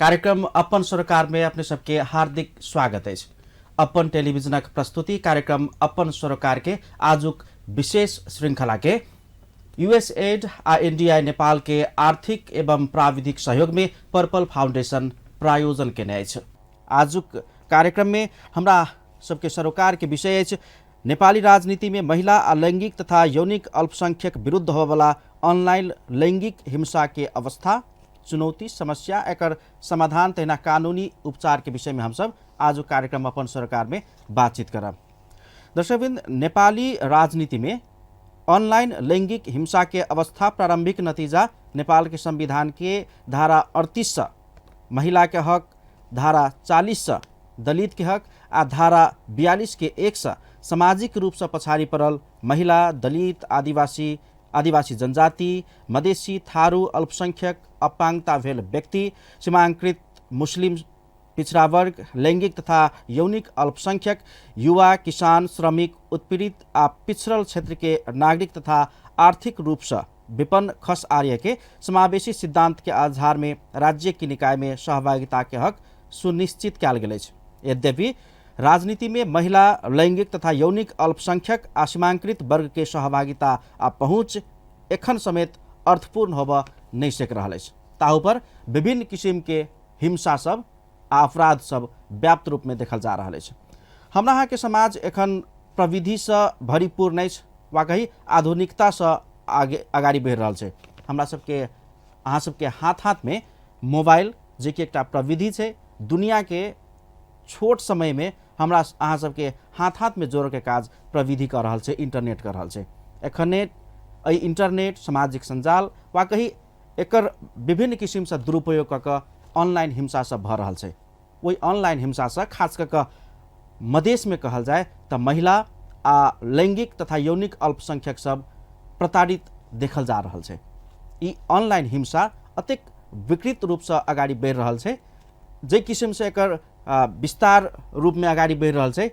कार्यक्रम अपन सरकार में अपने सबके हार्दिक स्वागत है। अपन टेलीविजनक प्रस्तुति कार्यक्रम अपन सरकार के आजुक विशेष श्रृंखला के यूएसएड आ इंडिया नेपाल के आर्थिक एवं प्राविधिक सहयोग में पर्पल फाउंडेशन प्रायोजन केने अछि। आजुक कार्यक्रम में हमरा सबके सरोकार के विषय अछि नेपाली राजनीति में महिला आ लैंगिक तथा यौनिक अल्पसंख्यक विरुद्ध होबला ऑनलाइन लैंगिक हिंसा के अवस्था, चुनौती, समस्या, एकर समाधान तहिना कानूनी उपचार के विषय में हम सब आज कार्यक्रम अपन सरकार में बातचीत करब। दर्शकवृंद, नेपाली राजनीति में ऑनलाइन लैंगिक हिंसा के अवस्था प्रारंभिक नतीजा नेपाल के संविधान के धारा 38 से महिला के हक, धारा 40 से दलित के हक आ धारा 42 के 1 से सामाजिक रूप से पछाडि पड़ल महिला, दलित, आदिवासी जनजाति, मधेसी, थारू, अल्पसंख्यक, अपाङ्गता भेल व्यक्ति, सीमांकृत मुस्लिम पिछड़ा वर्ग, लैंगिक तथा यौनिक अल्पसंख्यक, युवा, किसान, श्रमिक, उत्पीड़ित आ पिछड़ल क्षेत्र के नागरिक तथा आर्थिक रूप से विपन्न खस आर्य के समावेशी सिद्धांत के आधार में राज्य की निकाय में सहभागिता के हक सुनिश्चित कयल गेल अछि। यद्यपि राजनीति में महिला, लैंगिक तथा यौनिक अल्पसंख्यक आ सीमांकृत वर्ग के सहभागिता आ पहुँच एखन समेत अर्थपूर्ण होब नहीं सक रहा है। ताहू पर विभिन्न किस्म के हिंसा सब आ अपराध सब व्याप्त रूप में देखल जा रहा है। हमरा यहाँ के समाज एखन प्रविधि से भरिपूर्ण अछि वा कही आधुनिकता से आगाड़ी बढ़ रहा है। हमरा सबके अहाँ सबके हाथ में मोबाइल जे कि एकटा प्रविधि है, दुनिया के छोट समय में हमरा अहाँ सबके हाथ में जोड़ के काज प्रविधि कर रहा है, इंटरनेट कर रहा है। एखने इंटरनेट, सामाजिक संजाल वा कही एकर विभिन्न किस्म से दुरुपयोग क ऑनलाइन हिंसा सब भ रहा है। वही ऑनलाइन हिंसा से खास कर मधेश में कहल जाए तो महिला आ लैंगिक तथा यौनिक अल्पसंख्यक सब प्रताड़ित देखल जा रहा है। ई ऑनलाइन हिंसा अतेक विकृत रूप से अगाडि बढ़ रहा है, जे किस्म से एकर विस्तार रूप में अगाडि बढ़ रहा है,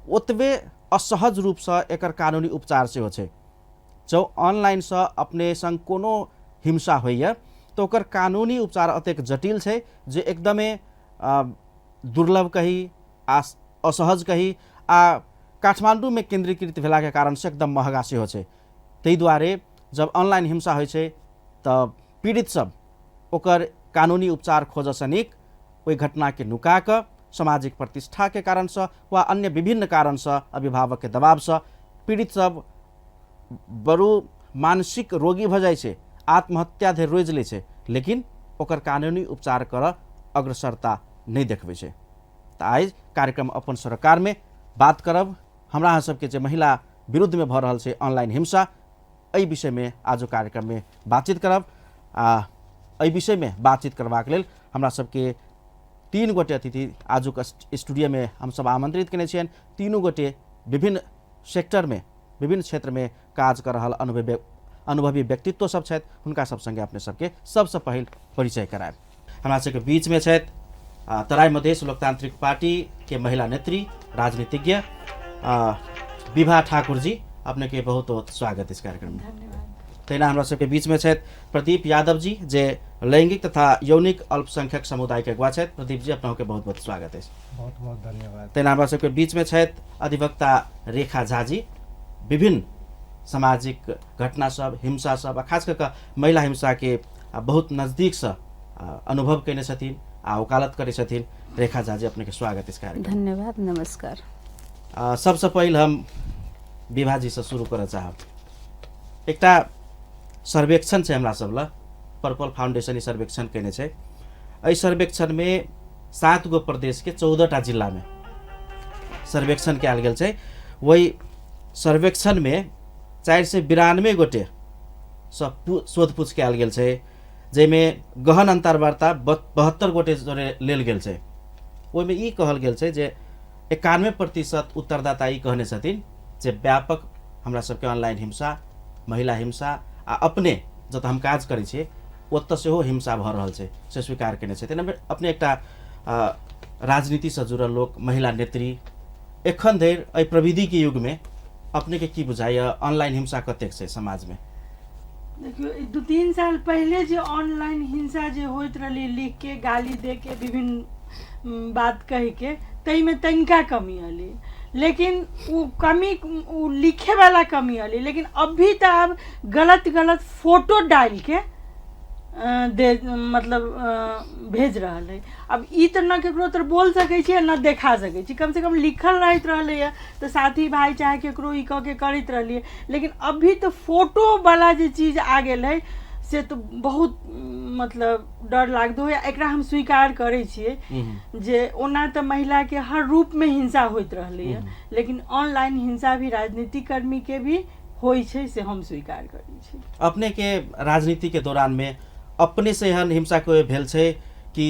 ओतबे असहज रूप से एकर कानूनी उपचार से हो छे। जो ऑनलाइन से अपने संग कोनो हिंसा होइए तो ओकर कानूनी उपचार अतेक जटिल है, जे एकदमे दुर्लभ कही आ असहज कही आ काठमांडू में केंद्रीकृत भेला के कारण से एकदम महंगा से हो छे। तै दुआरे जब ऑनलाइन हिंसा होइ छे तो पीड़ित सब ओकर कानूनी उपचार खोज से नीक ओहि घटना के नुका क सामाजिक प्रतिष्ठा के कारण से वा अन्य विभिन्न कारण से अभिभावक के दबाव से पीड़ित सब बड़ो मानसिक रोगी भ जाए छे, आत्महत्या धरि रोज ले छे, लेकिन ओकर कानूनी उपचार कर अग्रसरता नहीं देखबे छे। तो आज कार्यक्रम अपन सरकार में बात करब हमरा अहाँ सबके जे महिला विरुद्ध में भ रहल छे ऑनलाइन हिंसा, एहि विषय में आज कार्यक्रम में बातचीत करब। एहि विषय में बातचीत करबाक लेल हमरा सबके 3 गोटे अतिथि आजुक स्टूडियो में हम सब आमंत्रित केने छियन। तीनों गोटे विभिन्न सेक्टर में, विभिन्न क्षेत्र में काज कर रहल अनुभवी व्यक्तित्व सब छथि। हुनका सब संगे अपने सबके सबसे पहिल परिचय करायब। हमरा सबके बीच में छथि तराई मधेश लोकतांत्रिक पार्टी के महिला नेत्री, राजनीतिज्ञ विभा ठाकुर जी। अपने के बहुत बहुत स्वागत इस कार्यक्रम में। धन्यवाद। तैना हमरा सबके बीच में छथि प्रदीप यादव जी, जे लैंगिक तथा यौनिक अल्पसंख्यक समुदाय के अगुवा छथि। प्रदीप जी, अपना के बहुत बहुत स्वागत है। बहुत बहुत धन्यवाद। तैना हमरा सबके बीच में छथि अधिवक्ता रेखा झा जी, विभिन्न सामाजिक घटना सब, हिंसा सब, खास करके महिला हिंसा के बहुत नजदीक से अनुभव कैने छथिन आ वकालत करे छथिन। रेखा झा जी, अपने के स्वागत इस कार्यक्रम। धन्यवाद, नमस्कार। सबसे पहले हम विभा जी से शुरू करना चाहब। एकटा सर्वेक्षण है हमरा सब ला, पर्पल फाउंडेशन ई सर्वेक्षण कैने छे। एहि सर्वेक्षण में 7 गो प्रदेश के 14टा जिला में सर्वेक्षण कयल गेल छे। वही सर्वेक्षण में 492 गोटे शोध पूछ कयल गेल छे, जैमें गहन अंतर्वार्ता 72 गोटे जोरे लेल गेल छे। ओहिमे ई कहल गेल छे जे 91% उत्तरदाता ई कहने छथिन जे व्यापक हमरा सबके ऑनलाइन हिंसा, महिला हिंसा आ अपने जत हम काज करै छियै ओतऽ सेहो हिंसा भऽ रहल छै से स्वीकार केने छथिन। अपने एकटा राजनीति से जुड़ल लोक, महिला नेत्री, एखन धरि एहि प्रविधि के युग में अपने के की बुझाइए ऑनलाइन हिंसा कतेक छै समाज में? देखियो 2-3 साल पहले जो ऑनलाइन हिंसा जो होत रही लिख के गाली दे के विभिन्न बात कह के तई में तनिका कमी अली, लेकिन वो कमी वो लिखे वाला कमी अली, लेकिन अभी तो अब गलत गलत फोटो डाल के दे मतलब भेज रहा है। अब ई तो न केकरो तर बोल सकै छी न देखा सकै छी, कम से कम लिखल रहत रहले है तो साथी भाई चाहे केकरो ई कह के करत रहलिए, लेकिन अभी तो फोटो वाला जो चीज आ गेल है से तो बहुत मतलब डर लागदो है। एकरा हम स्वीकार करे छिए जे ओना तो महिला के हर रूप में हिंसा होइत रहले है, लेकिन ऑनलाइन हिंसा भी राजनीतिक कर्मी के भी होई छे से हम स्वीकार करै छी। अपने के राजनीति के दौरान में अपने से एहन हिंसा को भेल छे कि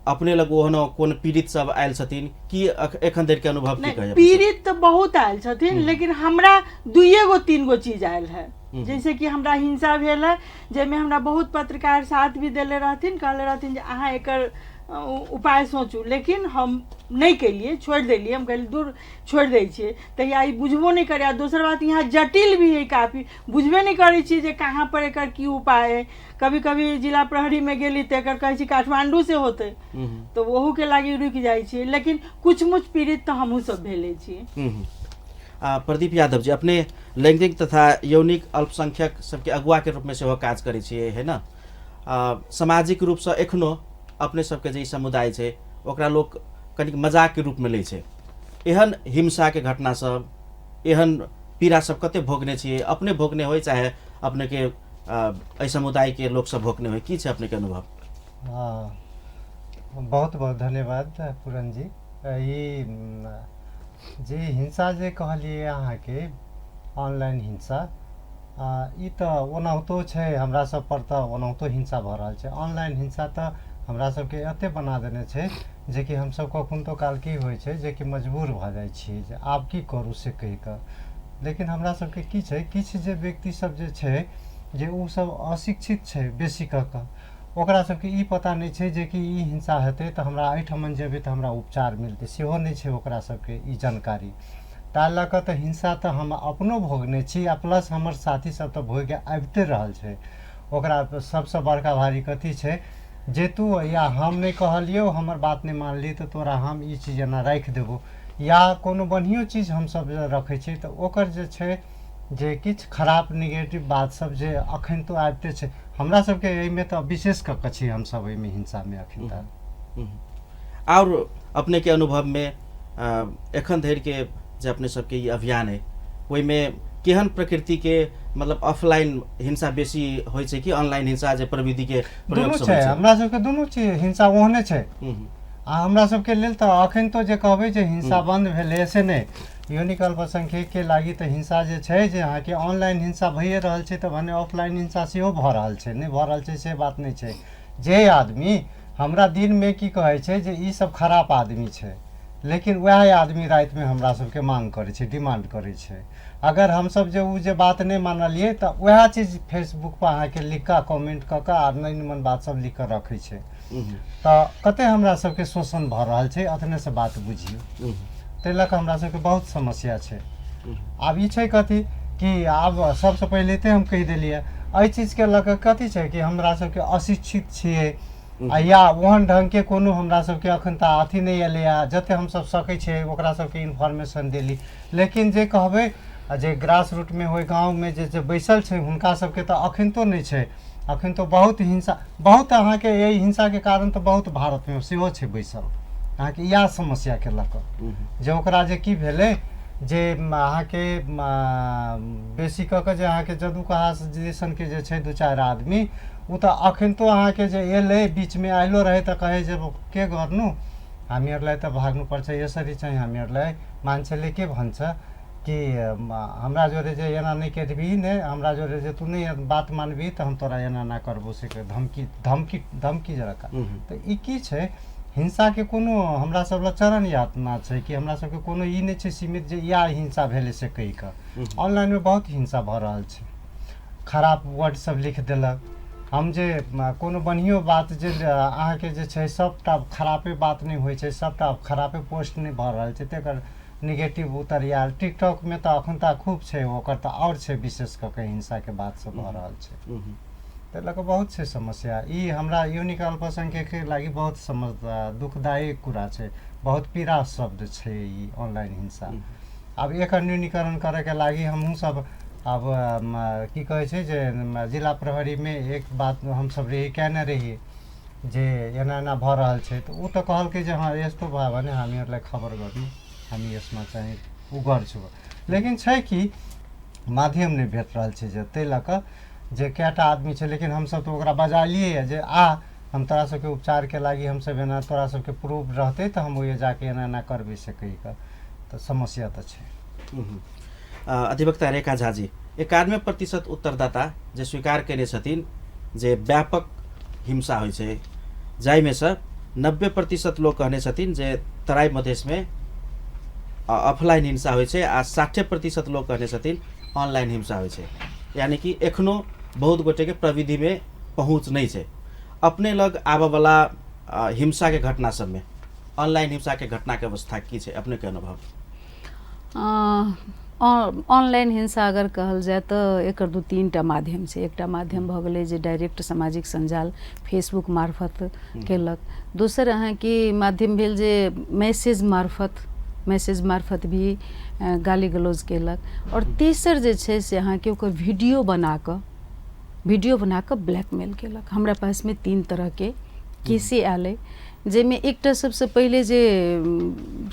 अपने लग ओहन कोन पीड़ित सब आयल छथिन कि एखन देर के अनुभव की कहे? पीड़ित तो बहुत आयल छथिन, लेकिन हमरा 2-3 गो चीज आयल है। जैसे कि हमरा हिंसा भेल है जेमे हमरा बहुत पत्रकार साथ भी देले रहथिन, कहले रहथिन जे अहाँ एकर उपाय सोचू, लेकिन हम नहीं केलिए, छोड़ देलिए। हम कहलिए दूर छोड़ दै छिए तहिया ई बुझबो नहीं करे। दोसर बात यहाँ जटिल भी है, काफ़ी बुझबे नहीं करे छी जे कहाँ पर एकर की उपाय है। कभी कभी जिला प्रहरी में गेली तो एकर कहे छी काठमांडू से होते तो वहू के लागी रुक जाए छी, लेकिन कुछ मुच पीड़ित तो हमहू सब भेले छी। प्रदीप यादव जी, अपने लैंगिक तथा यौनिक अल्पसंख्यक सबके अगुआ के रूप में सेहो काज करै छियै है ना। सामाजिक रूप से एखनो अपने सबके जे समुदाय छै ओकरा लोग कनिक मजाक के रूप में लै छै। एहन हिंसा के घटना सब, एहन पीड़ा सब कते भोगने छियै? अपने भोगने होय चाहे अपने के एहि समुदाय के लोग सब भोगने होय, की छै अपने के अनुभव? बहुत बहुत धन्यवाद पूरन जी। ई जे हिंसा जे कहलिए अहाँ के ऑनलाइन हिंसा, ई तो ओनाहितो छै हमरा सब पर, तो ओनाहितो हिंसा भ रहल छै। ऑनलाइन हिंसा तो हमरा सबके एते बना देने छै जे कि हम सब कखन तो काल की होइ छै जे कि मजबूर भ जाइ छियै जे आब की करू से कहि कऽ। लेकिन हमरा सबके की छै, किछु जे व्यक्ति सब जे छै जे उ सब अशिक्षित छै बेसी कऽ कऽ, ओकरा सबके ई पता नहीं छै जे कि ई हिंसा हेतै तऽ हमरा एहिठमन जेबै तऽ हमरा उपचार मिलतै, सेहो नहीं छै ओकरा सबके ई जानकारी। ताहि लऽ कऽ तऽ हिंसा तऽ हम अपनो भोगने छी आ प्लस हमर साथी सब तऽ भोग आबिते रहल छै। ओकरा सबसँ बड़का भारी कथी छै जे तू या हम नहीं कहलियौ, हमर बात नहीं मानली तो तोरा हम ई चीज एना राखि देबो, या कोनो बढ़ियो चीज हम सब रखै छी तऽ ओकर जे छै जे किछु खराब निगेटिव बात सब जे अखन तो आबिते छै हमरा सबके एहिमे तऽ विशेष कऽ कऽ छी हम सब एहिमे हिंसा में अखन तक। और अपने के अनुभव में एखन धरि के जे अपने सबके ई अभियान है ओहि में केहन प्रकृति के मतलब ऑफलाइन हिंसा बेसी होइ छै कि ऑनलाइन हिंसा जे प्रविधि के प्रयोग से होइ छै? हमरा सबके दुनू चीज हिंसा ओहने छै। आ हमरा सबके लेल तऽ अखन तो जे कहबै जे हिंसा बंद भेलै से नहीं, यौनिक अल्पसंख्यक के लागी तऽ हिंसा जे छै जे अहाँके ऑनलाइन हिंसा भइए रहल छै तऽ भने ऑफलाइन हिंसा सेहो भऽ रहल छै, नहीं भऽ रहल छै से बात नहीं छै। जे आदमी हमरा दिन में की कहै छै जे ई सब खराब आदमी छै, लेकिन वह आदमी रात में हमरा सबके मांग करे छै, डिमांड करे छै। अगर हम सब जे उ जे बात नहीं मानलिए तो वह चीज फेसबुक पर अहाँ के लिख के कमेंट क के आ नहीं निमन बात सब लिख के रखे छै, तो कते हमरा सबके शोषण भ रहल छै अतने से बात बुझियो। तै लऽ कऽ हमरा सबके बहुत समस्या छै। आब ई छै कथी कि आब सबसे पहले ते हम कहि देलिए एहि चीज के लऽ कऽ कथी छै कि हमरा सबके अशिक्षित छियै या ओहन ढंग के कोनो हमरा सबके अखन तऽ अथी नहीं एलै, जते हम सब सकै छै ओकरा सबके इन्फॉर्मेशन देली। लेकिन जे कहबै जे ग्रास रूट में होय गाँव में जे बैसल छै हुनका सबके तऽ अखन तो नहीं छै। अखन तो बहुत हिंसा, बहुत अहाँ के यही हिंसा के कारण तो बहुत भारत में सेहो छै बैसल अहाँ के इएह समस्या के लऽ कऽ जे ओकरा जे की भेलै जे अहाँ के बेसी कऽ के जे अहाँ के जदू कहा जैसन के जे छै 2-4 आदमी उ तऽ अखन तो अहाँ के जे एलै बीच में आइलो रहे तऽ कहे जे के गर्नु हामीहरूलाई त भाग्नु पर्छ, यसरी चाहिँ हामीहरूलाई मान्छेले के भन्छ कि हमरा जोरे जे एना नहीं करबी ने, हमरा जोरे जे तू नहीं बात मानबी तो हम तोरा एना ना करबो से धमकी धमकी धमकी जरका। तो ई की छै हिंसा के कोनो हमरा सब ल चरण यातना छै कि हमरा सब के कोनो ई नहीं छै सीमित जे या हिंसा भेले से कहि कऽ। ऑनलाइन में बहुत हिंसा भ रहल छै, खराब वर्ड सब लिख देलक। हम जे कोनो बढ़ियो बात जे अहाँ के जे छै सबटा खराबे बात नहीं होइ छै, सबटा खराबे पोस्ट नहीं भ रहल छै, तेकर निगेटिव उतर आयल। टिकटॉक में तो अखन तक खूब छै, ओकर तो और छै, विशेष कऽ के हिंसा के बात सब भऽ रहल छै। तो लऽ कऽ बहुत छै समस्या। ई हमरा यूनिक अल्पसंख्यक के लागि बहुत दुखदायक कुरा छै, बहुत पीड़ा शब्द छै ई ऑनलाइन हिंसा। अब एकर न्यूनीकरण करे के लागि हमहूँ सब अब की कहै छै जे जिला प्रहरी में एक बात हम सब रही कहने रही जे एना एना भऽ रहल छै, तऽ ऊ तऽ कहलकै जे हाँ यस्तो भयो भने हामीहरूलाई खबर गर्नु, हामी यसमा चाहिँ ऊ गर्छौँ। लेकिन छै कि माध्यम नहि भेट रहल छै, जे तै लऽ कऽ जे कएटा आदमी छै, लेकिन हमसब तऽ ओकरा बजालिए जे आ हम तोरा सबके उपचार के लागि हमसब एना तोरा सबके प्रूफ रहतै तऽ हम ओहि जाके एना एना करबै से कहि कऽ, तऽ समस्या तऽ छै। अधिवक्ता रेखा झाजी, 91% उत्तरदाता जे स्वीकार केने छथिन जे व्यापक हिंसा होइ छै, जाहिमे से 90% लोग कहने छथिन जे तराई मधेसमे ऑफलाइन हिंसा होइ छै, आ 60% लोग कहने छथिन ऑनलाइन हिंसा होइ छै। यानी कि एखनो बहुत गोटे के प्रविधि में पहुँच नहीं छै। अपने लग आबे वाला हिंसा के घटना सब में ऑनलाइन हिंसा के घटना के अवस्था की छै, अपने के अनुभव? ऑनलाइन हिंसा अगर कहल जाए तो एक दू तीन टा माध्यम छै। एकटा माध्यम भऽ गेलै जे डायरेक्ट सामाजिक संजाल फेसबुक मार्फत केलक। दोसर अहाँ के माध्यम भेल जे मैसेज मार्फत भी गाली गलौज केलक। और तेसर जे छै से अहाँ के ओकर वीडियो बना कऽ ब्लैकमेल केलक। हमरा पास में 3 तरह के केसे आयल अइ, जाहिमे एकटा सबसे पहिले जे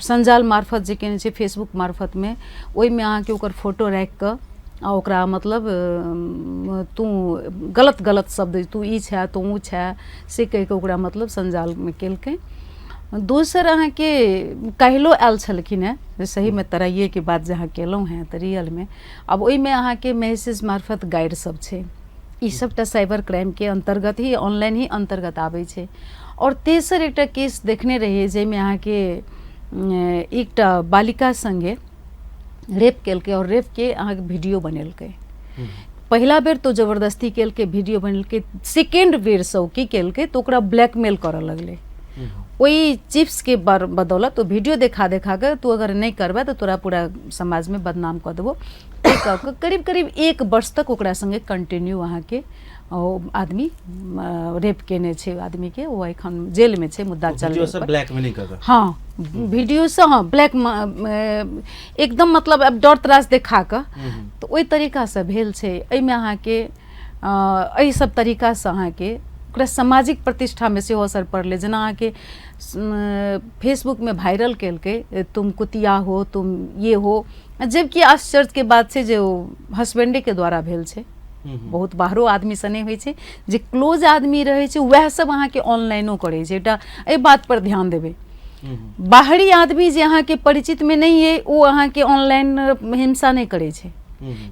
संजाल मार्फत जे केने छै फेसबुक मार्फत में, ओहिमे अहाँके ओकर फोटो राखि कऽ आ ओकरा मतलब तू गलत शब्द तू ई छै तू ऊ छै से कहि कऽ ओकरा मतलब संजाल में केलकै। दोसर अहाँ के काल्हिओ आयल छलखिन हेँ, जे सही में तराइये के बात जहाँ केलहुँ हैं तऽ रियल में। अब ओहिमे अहाँ के मैसेज मार्फत गाइड सब छै। ई सबटा साइबर क्राइम के अंतर्गत ही, ऑनलाइन ही अंतर्गत आबै छै। और तेसर एकटा केस देखने रहिए जाहिमे अहाँ के एकटा बालिका संगे रेप केलकै और रेप के अहाँ के वीडियो बनेलकै। पहिला बेर तो जबरदस्ती केलकै, वीडियो बनेलकै। सेकेंड बेर से ओ की केलकै तो ओकरा ब्लैकमेल करऽ लगलै। वही चिप्स के बदौलत तो वीडियो देखा के तू अगर नहीं करबा तो तोरा पूरा समाज में बदनाम कर देबो। करीब 1 वर्ष तक ओकरा संगे कंटिन्यू अहाँ के आदमी रेप केने छै आदमी के। वो एखन जेल में छै, मुद्दा चल वीडियो से ब्लैकमेलिंग कर। हाँ, वीडियो से हाँ एकदम मतलब अब डर त्रास देखा कऽ तो ओहि तरीका से भेल छै। एहिमे अहाँ के एहि सब तरीका से अहाँ के ओकरा सामाजिक प्रतिष्ठा में सेहो असर पड़लै। जेना अहाँ के फेसबुक में वायरल केलकै तुम कुतिया हो, तुम ये हो, जबकि आश्चर्य के बात छै जे ओ हस्बैंडे के द्वारा भेल छै। बहुत बाहरो आदमी सने होइ छै, जे क्लोज आदमी रहे छै वएह सब अहाँ के ऑनलाइनो करे छै। एटा एहि बात पर ध्यान देबै। बाहरी आदमी जे अहाँ के परिचित में नहीं है, वो अहाँ के ऑनलाइन हिंसा नहीं करे छै।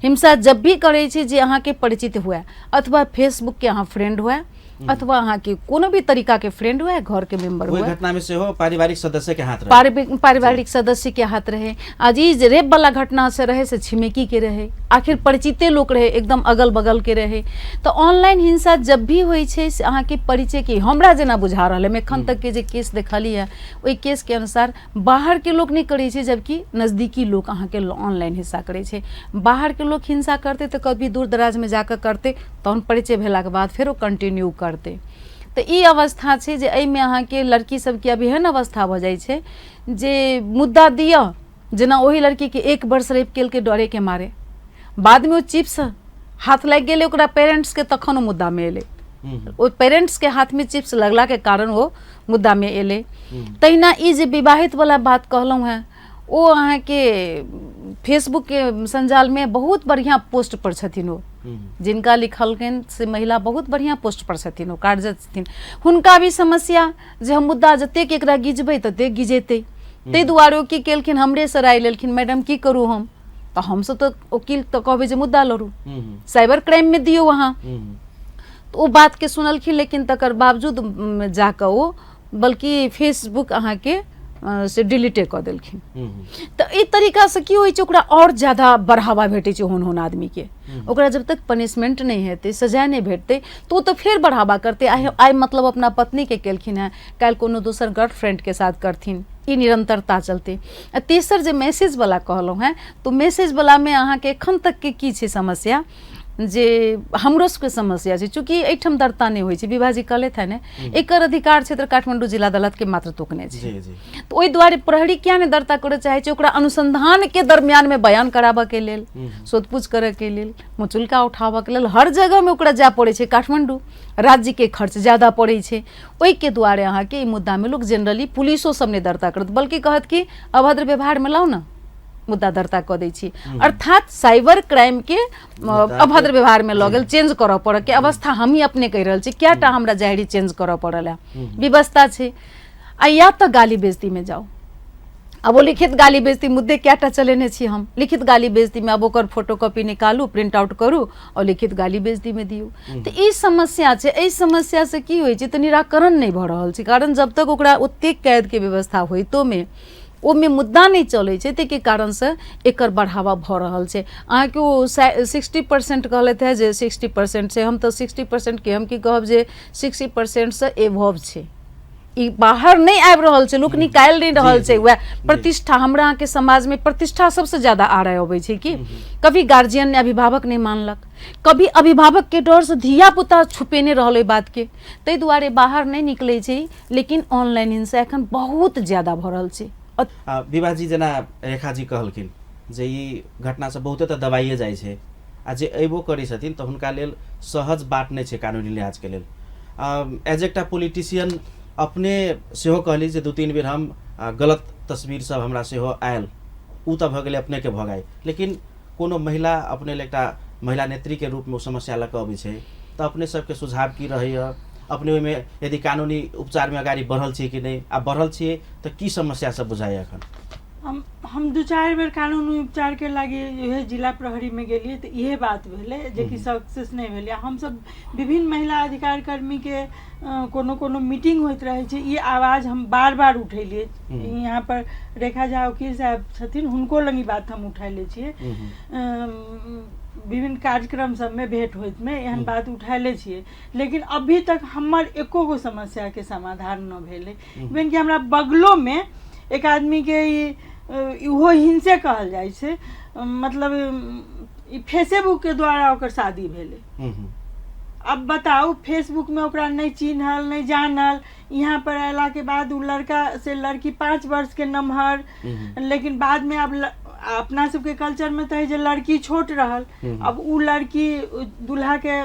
हिंसा जब भी करे छै जे अहाँ के परिचित हुआ, अथवा फेसबुक के अहाँ फ्रेंड हुआ, अथवा अहाँ के कोनो भी तरीका के फ्रेंड हुआ, घर के मेंबर हुआ। घटना में से हो पारिवारिक सदस्य के हाथ रहे, पारिवारिक सदस्य के हाथ रहे। आज ई रेप वाला घटना से रहे से छिमेकी के रहे, आखिर परिचिते लोग रहे, एकदम अगल बगल के रहे। तो ऑनलाइन हिंसा जब भी होइ छै से अहाँ के परिचय के, हमरा जेना बुझा रहल है, एखन तक के जे केस देखली है ओहि केस के अनुसार बाहर के लोग नहीं करे छै, जबकि नजदीकी लोग अहाँ के ऑनलाइन हिंसा करे छै। बाहर के लोग हिंसा करते तो कभी दूर दराज में जाकर करते, तहन परिचय भेला के बाद फिर वो कंटिन्यू करते। तो ई अवस्था छै जे एहिमे अहाँ के लड़की सबके अब एहन अवस्था भऽ जाइ छै जे मुद्दा दिया, जेना ओही लड़की के 1 वर्ष रेप केलकै डरे के मारे, बाद में वो चिप्स हाथ लग गेलै ओकरा पेरेंट्स के, तखन वो मुद्दा में एलै। ओ पेरेंट्स के हाथ में चिप्स लगला के कारण वो मुद्दा में एलै। तहिना ई जे विवाहित वाला बात कहलहुँ हैं, वो अहाँ के फेसबुक के संजाल में बहुत बढ़िया पोस्ट पर छथिन। वो जिनका लिखलखिन से महिला बहुत बढ़िया पोस्ट पर छथिन, वो कार्यरत छथिन। हुनका भी समस्या जे हम मुद्दा जतेक एकरा गिजबै ततेक गिजेतै, ताहि दुआरे ओ की केलखिन, हमरे से राय लेलखिन, मैडम की करू हम, तो हमसे तो वकील तो कहबै जे मुद्दा लड़ू, साइबर क्राइम में दियो वहाँ। तो वो बात के सुनलखिन, लेकिन तकर बावजूद जाकर वो बल्कि फेसबुक अहाँ के से डिलीटे कऽ देलखिन। तऽ ई तरीका से की होइ छै ओकरा और ज्यादा बढ़ावा भेटै छै होन आदमी के। ओकरा जब तक पनिशमेंट नहीं हेतै, सजा नहीं भेटतै तो वो तो फिर बढ़ावा करते। आइ मतलब अपना पत्नी के केलखिन है, काल्हि कोनो दोसर गर्लफ्रेंड के साथ करथिन, ई निरंतरता चलते। आ तेसर जे मैसेज वाला कहलहुँ हैं, तो मैसेज वाला में अहाँके एखन तक के की छै समस्या, जे हमरो सबके समस्या छै, चूँकि एहिठाम दर्ता नहि होइ छै। विभाजी कहलथि है ने, एकर अधिकार क्षेत्र काठमांडू जिला अदालत के मात्र तोकने छै। तो ओहि दुआरे प्रहरी किया नहि दर्ता करय चाहे छै, ओकरा अनुसंधान के दरमियान में बयान कराबऽ के लेल, शोधपूछ करऽ के लेल, मुचुल्का उठाबऽ के लेल हर जगह में ओकरा जाय पड़ै छै। काठमांडू राज्य के खर्च ज्यादा पड़ै छै, ओहि के दुआरे अहाँके ई मुद्दा में लोग जनरली पुलिसो सब नहि दर्ता करत, बल्कि कहत कि अभद्र व्यवहार में लाउ ना मुद्दा दर्ता कऽ दै छी। अर्थात साइबर क्राइम के अभद्र व्यवहार में लऽ गेल, चेंज करऽ पड़ऽ के अवस्था हम ही अपने कहि रहल छी। क्या टा हमरा जाहिरी चेंज करऽ पड़ल है, व्यवस्था छै। आ या तऽ गाली बेइज्जती में जाओ, अब वो लिखित गाली बेइज्जती मुद्दे क्या टा चलेने छी हम, लिखित गाली बेइज्जती में अब ओकर फोटोकॉपी निकालू, प्रिंट आउट करू और लिखित गाली बेइज्जती में दियौ। तऽ ई समस्या छै। एहि समस्या से की होइ छै तऽ निराकरण नहीं भऽ रहल छै, कारण जब तक ओकरा ओतेक कैद के व्यवस्था होइतो में ओमे मुद्दा नहीं चलै छै, ताहि के कारण से एकर बढ़ावा भऽ रहल छै। अहाँके ओ 60% कहलथि है जे 60% छै, हम तऽ 60% के हम की कहब जे 60% से एभव छै। ई बाहर नहीं आबि रहल छै, लोक निकालि नहीं रहल छै। वह प्रतिष्ठा हमरा अहाँके समाज में प्रतिष्ठा सबसे ज्यादा आड़े अबै छै कि कभी गार्जियन ने अभिभावक नहीं मानलक, कभी अभिभावक के डर से धिया पुता छुपेने रहल ओहि बात के, ताहि दुआरे बाहर नहीं निकलै छै। लेकिन ऑनलाइन हिंसा एखन बहुत ज्यादा भऽ रहल छै। विभाजी जेना रेखाजी कहलखिन जे ई घटना से बहुते तऽ दबाइए जाइ छै, आ जे अयबो करै छथिन तऽ हुनका लेल सहज बात नहि छै कानूनी लिहाज के लेल। एज एकटा पोलिटिशियन अपने सेहो कहली जे 2-3 बेर हम गलत तस्वीर सब हमरा सेहो आयल, उ तऽ भऽ गेलै अपने के भगाई। लेकिन कोनो महिला अपने लेल एकटा महिला नेत्री के रूप में ओ समस्या लऽ कऽ अबै छै, तऽ अपने सबके सुझाव की रहैया, अपने ओहिमे यदि कानूनी उपचार में आगाड़ी बढ़ल छी कि नहीं, आ बढ़ल छियै तऽ की समस्या सब बुझाइए एखन? हम 2-4 बेर कानूनी उपचार के लागी इहे जिला प्रहरी में गेलिए तऽ इहे बात भेलै जे कि सक्सेस नहीं भेलै। हम सब विभिन्न महिला अधिकार कर्मी के कोनो मीटिंग होइत रहे छै, ये आवाज हम बार बार उठेलिए। यहाँ पर रेखा झा वकील साहब छथिन, हुनको लग ई बात हम उठैले छियै। विभिन्न कार्यक्रम सब में भेंट होइत में एहन बात उठैले छियै, लेकिन अभी तक हमर एको गो समस्या के समाधान न भेलै। इवन कि हमरा बगलो में एक आदमी के इहो हिंसे कहल जाइ छै, मतलब फेसबुक के द्वारा ओकर शादी भेलै। अब बताओ, फेसबुक में ओकरा नहीं चिन्हल नहीं जानल, यहाँ पर अयला के बाद उ लड़का से लड़की 5 वर्ष के नमहर, लेकिन बाद में अब अपना सबके कल्चर में तो है जे लड़की छोट रहल, अब उ लड़की दूल्हा के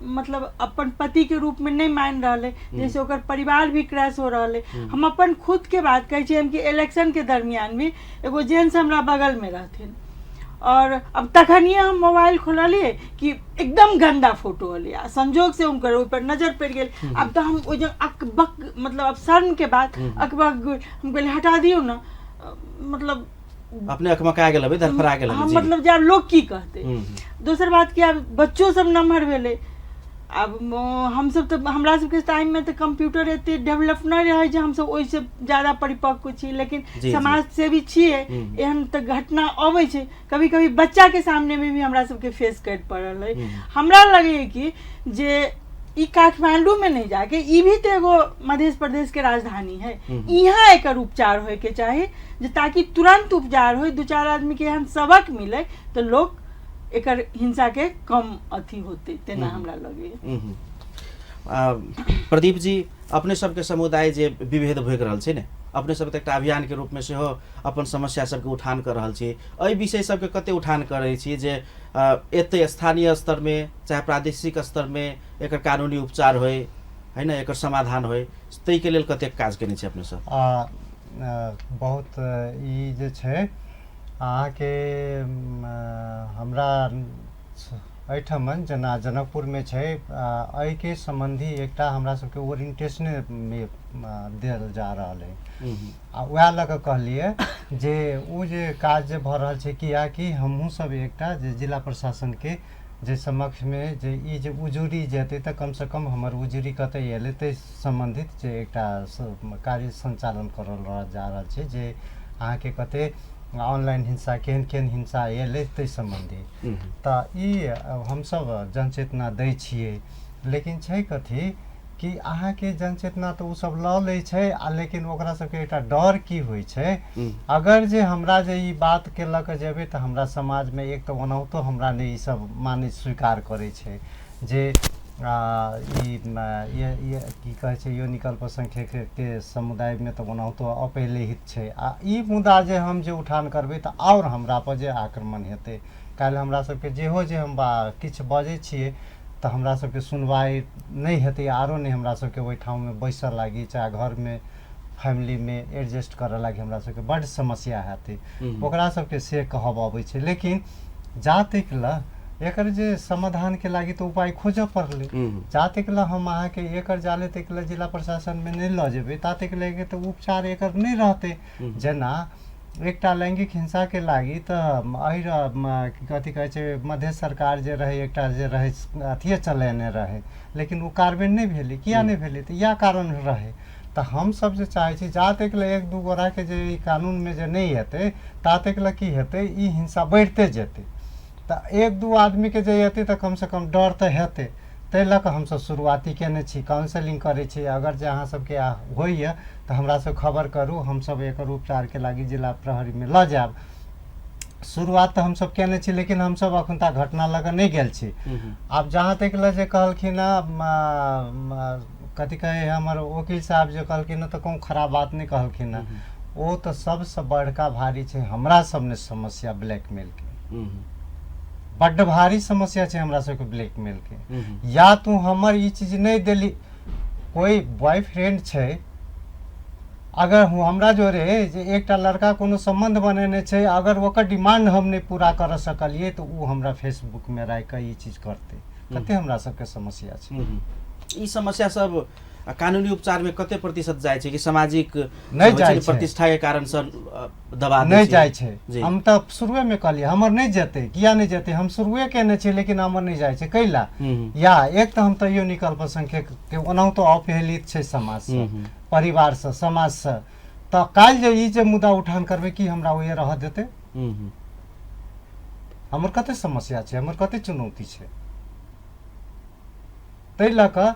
मतलब अपन पति के रूप में नहीं मान रहे, जैसे ओकर परिवार भी क्रैश हो रहे। हम अपन खुद के बात कहे छी, हम कि इलेक्शन के दरमियान भी एगो जेंट्स हमरा बगल में रहथिन, और अब तखनिए हम मोबाइल खोलिए कि एकदम गंदा फोटो लिया, संजोग से उनकर ऊपर नजर पड़ गई। अब तो हम अकबक मतलब अब शर्म के बाद अकबक हम कहले हटा दियो ना, मतलब अपने अकमका गेल अबे धरफरा गेल हम मतलब जब लोग की कहते। दोसर बात कि अब बच्चों सब नमहर भेले, अब हम सब तो हमरा सबके टाइम में तो कंप्यूटर एते डेवलप नहीं रहे जे हम सब ओइ से ज्यादा परिपक्व छी, लेकिन समाज से भी छिए एहन तो घटना अबै छै। कभी कभी बच्चा के सामने में भी हमरा सबके फेस कर पड़ल है। हमरा लगे कि जे ई काठमांडू में नहीं जाके, ई भी तो एगो मध्य प्रदेश के राजधानी है, यहाँ एकर उपचार होए के चाही, जे ताकि तुरंत उपचार हो, 2-4 आदमी के यहाँ सबक मिले तो लोग एकर हिंसा के कम अथी होते, तेना हमरा लगे। प्रदीप जी, अपने सबके समुदाय जे विभेद भऽ रहल छै ने, अपने सब एकटा अभियान के रूप में सेहो अपन समस्या सबके उठान कर रहल छी, एहि विषय सबके कते उठान करै छी जे एते स्थानीय स्तर में चाहे प्रादेशिक स्तर में एकर कानूनी उपचार होय है ना, एकर समाधान होय, ताहि के लेल कते काज केने छी अपने सब? बहुत ई जे छै अहाँके हमरा एहिठमन जेना जनकपुर में छै, एहि के संबंधी एकटा हमरा सबके ओरिएंटेशन में देल जा रहल है। आ वएह लऽ कऽ कहलिए जे ओ जे काज जे भऽ रहल छै, कियाकि हमहूँ सब एकटा जे जिला प्रशासन के जे समक्ष में जे ई जे उजुरी जेतै तऽ कम से कम हमर उजुरी कतै एलै ताहि सम्बन्धित जे एकटा कार्य संचालन करल जा रहल छै जे अहाँके कते ऑनलाइन हिंसा केहन केहन हिंसा एलै ताहि सम्बन्धी तऽ ई हमसब जनचेतना दै छियै। लेकिन छै कथी कि अहाँके जनचेतना तऽ ओसब लऽ लै छै आ लेकिन ओकरा सबके एकटा डर की होइ छै, अगर जे हमरा जे ई बात के लऽ कऽ जेबै तऽ हमरा समाजमे एक तऽ ओनाहितो हमरा नहि ई सब मानै स्वीकार करै छै जे ई की कहै छै यौनिक अल्पसंख्यकके समुदायमे तऽ ओनाहितो अपहेलित छै आ ई मुद्दा जे हम जे उठान करबै तऽ आओर हमरा पर जे आक्रमण हेतै। काल्हि हमरा सबके जेहो जे हम किछु बजै छियै तऽ हमरा सबके सुनवाइ नहीं हेतै, आरो नहीं हमरा सबके ओहि ठाउँमे बैसऽ लागी चाहे घरमे फैमिलीमे एडजस्ट करऽ लागी हमरा सबके बड्ड समस्या हेतै, ओकरा सबके से कहब अबै छै। लेकिन जा तक ल एकर जे समाधानके लागि तऽ उपाय खोजऽ पड़लै, जा तक ल हम अहाँके एकर जाले तक ल जिला प्रशासनमे नहि लऽ जेबै ता तक ल तऽ उपचार एकर नहि रहतै। जेना एकटा लैंगिक हिंसाके लागि तऽ कथी कहै छै मध्य सरकार जे रहै एकटा जे रहै अथिये चलेने रहै, लेकिन ओ कार्यान्वयन नहीं भेलै। किया नहीं भेलै तऽ इएह कारण रहै। तऽ हमसब जे चाहै छी जा तक ल एक दू गोराके जे ई कानूनमे जे नहीं हेतै ता तक ल की हेतै ई हिंसा बढ़िते जेतै। तऽ एक दू आदमीके जे हेतै तऽ कम से कम डर तऽ हेतै, ताहि लऽ कऽ हमसब शुरुआती केने छी, काउंसलिंग करै छी। अगर जे अहाँ सबके होइए तऽ हमरा सब खबर करू, हमसब एकर उपचारके लागि जिला प्रहरीमे लऽ जायब। शुरुआत तऽ हमसब केने छी लेकिन हमसब अखन तक घटना लऽ कऽ नहीं गेल छी। आब जहाँ तक ल जे कहलखिन कथी कहे हमर वकील साहब जे कहलखिन तऽ कहूँ खराब बात नहीं कहलखिन है, वो तो सबसे बड़का भारी छै हमरा सबने समस्या ब्लैकमेलके, बड्ड भारी समस्या छै हमरा सबके ब्लैकमेलके। या तू हमर ई चीज नहीं देली, कोई बॉयफ्रेंड छै अगर हमरा जोरे जे एकटा लड़का कोनो संबंध बनेने छै, अगर ओकर डिमांड हम नहीं पूरा कर सकलिए तो वो हमरा फेसबुक में राख के ई चीज करते, कते हमरा सबके समस्या छै। ई समस्या सब कानूनी उपचार में कते प्रतिशत जाय छै कि सामाजिक नहीं जाय छै, प्रतिष्ठा के कारण से दबा नहीं जाय छै। हम तो शुरुए में कहलिए हमर नहीं जेते, किया नहीं जेते, हम शुरुए केने छै लेकिन हमर नहीं जाय छै कैला। या एक तो हम तो यौनिक अल्पसंख्यक के ओनाहितो अपहेलित छै समाज से, परिवार से, समाज से, तो काल जे ई जे मुद्दा उठान करबे की हमरा ओए रह देते। हमर कते समस्या छै, हमर कते चुनौती छै, तै लऽ कऽ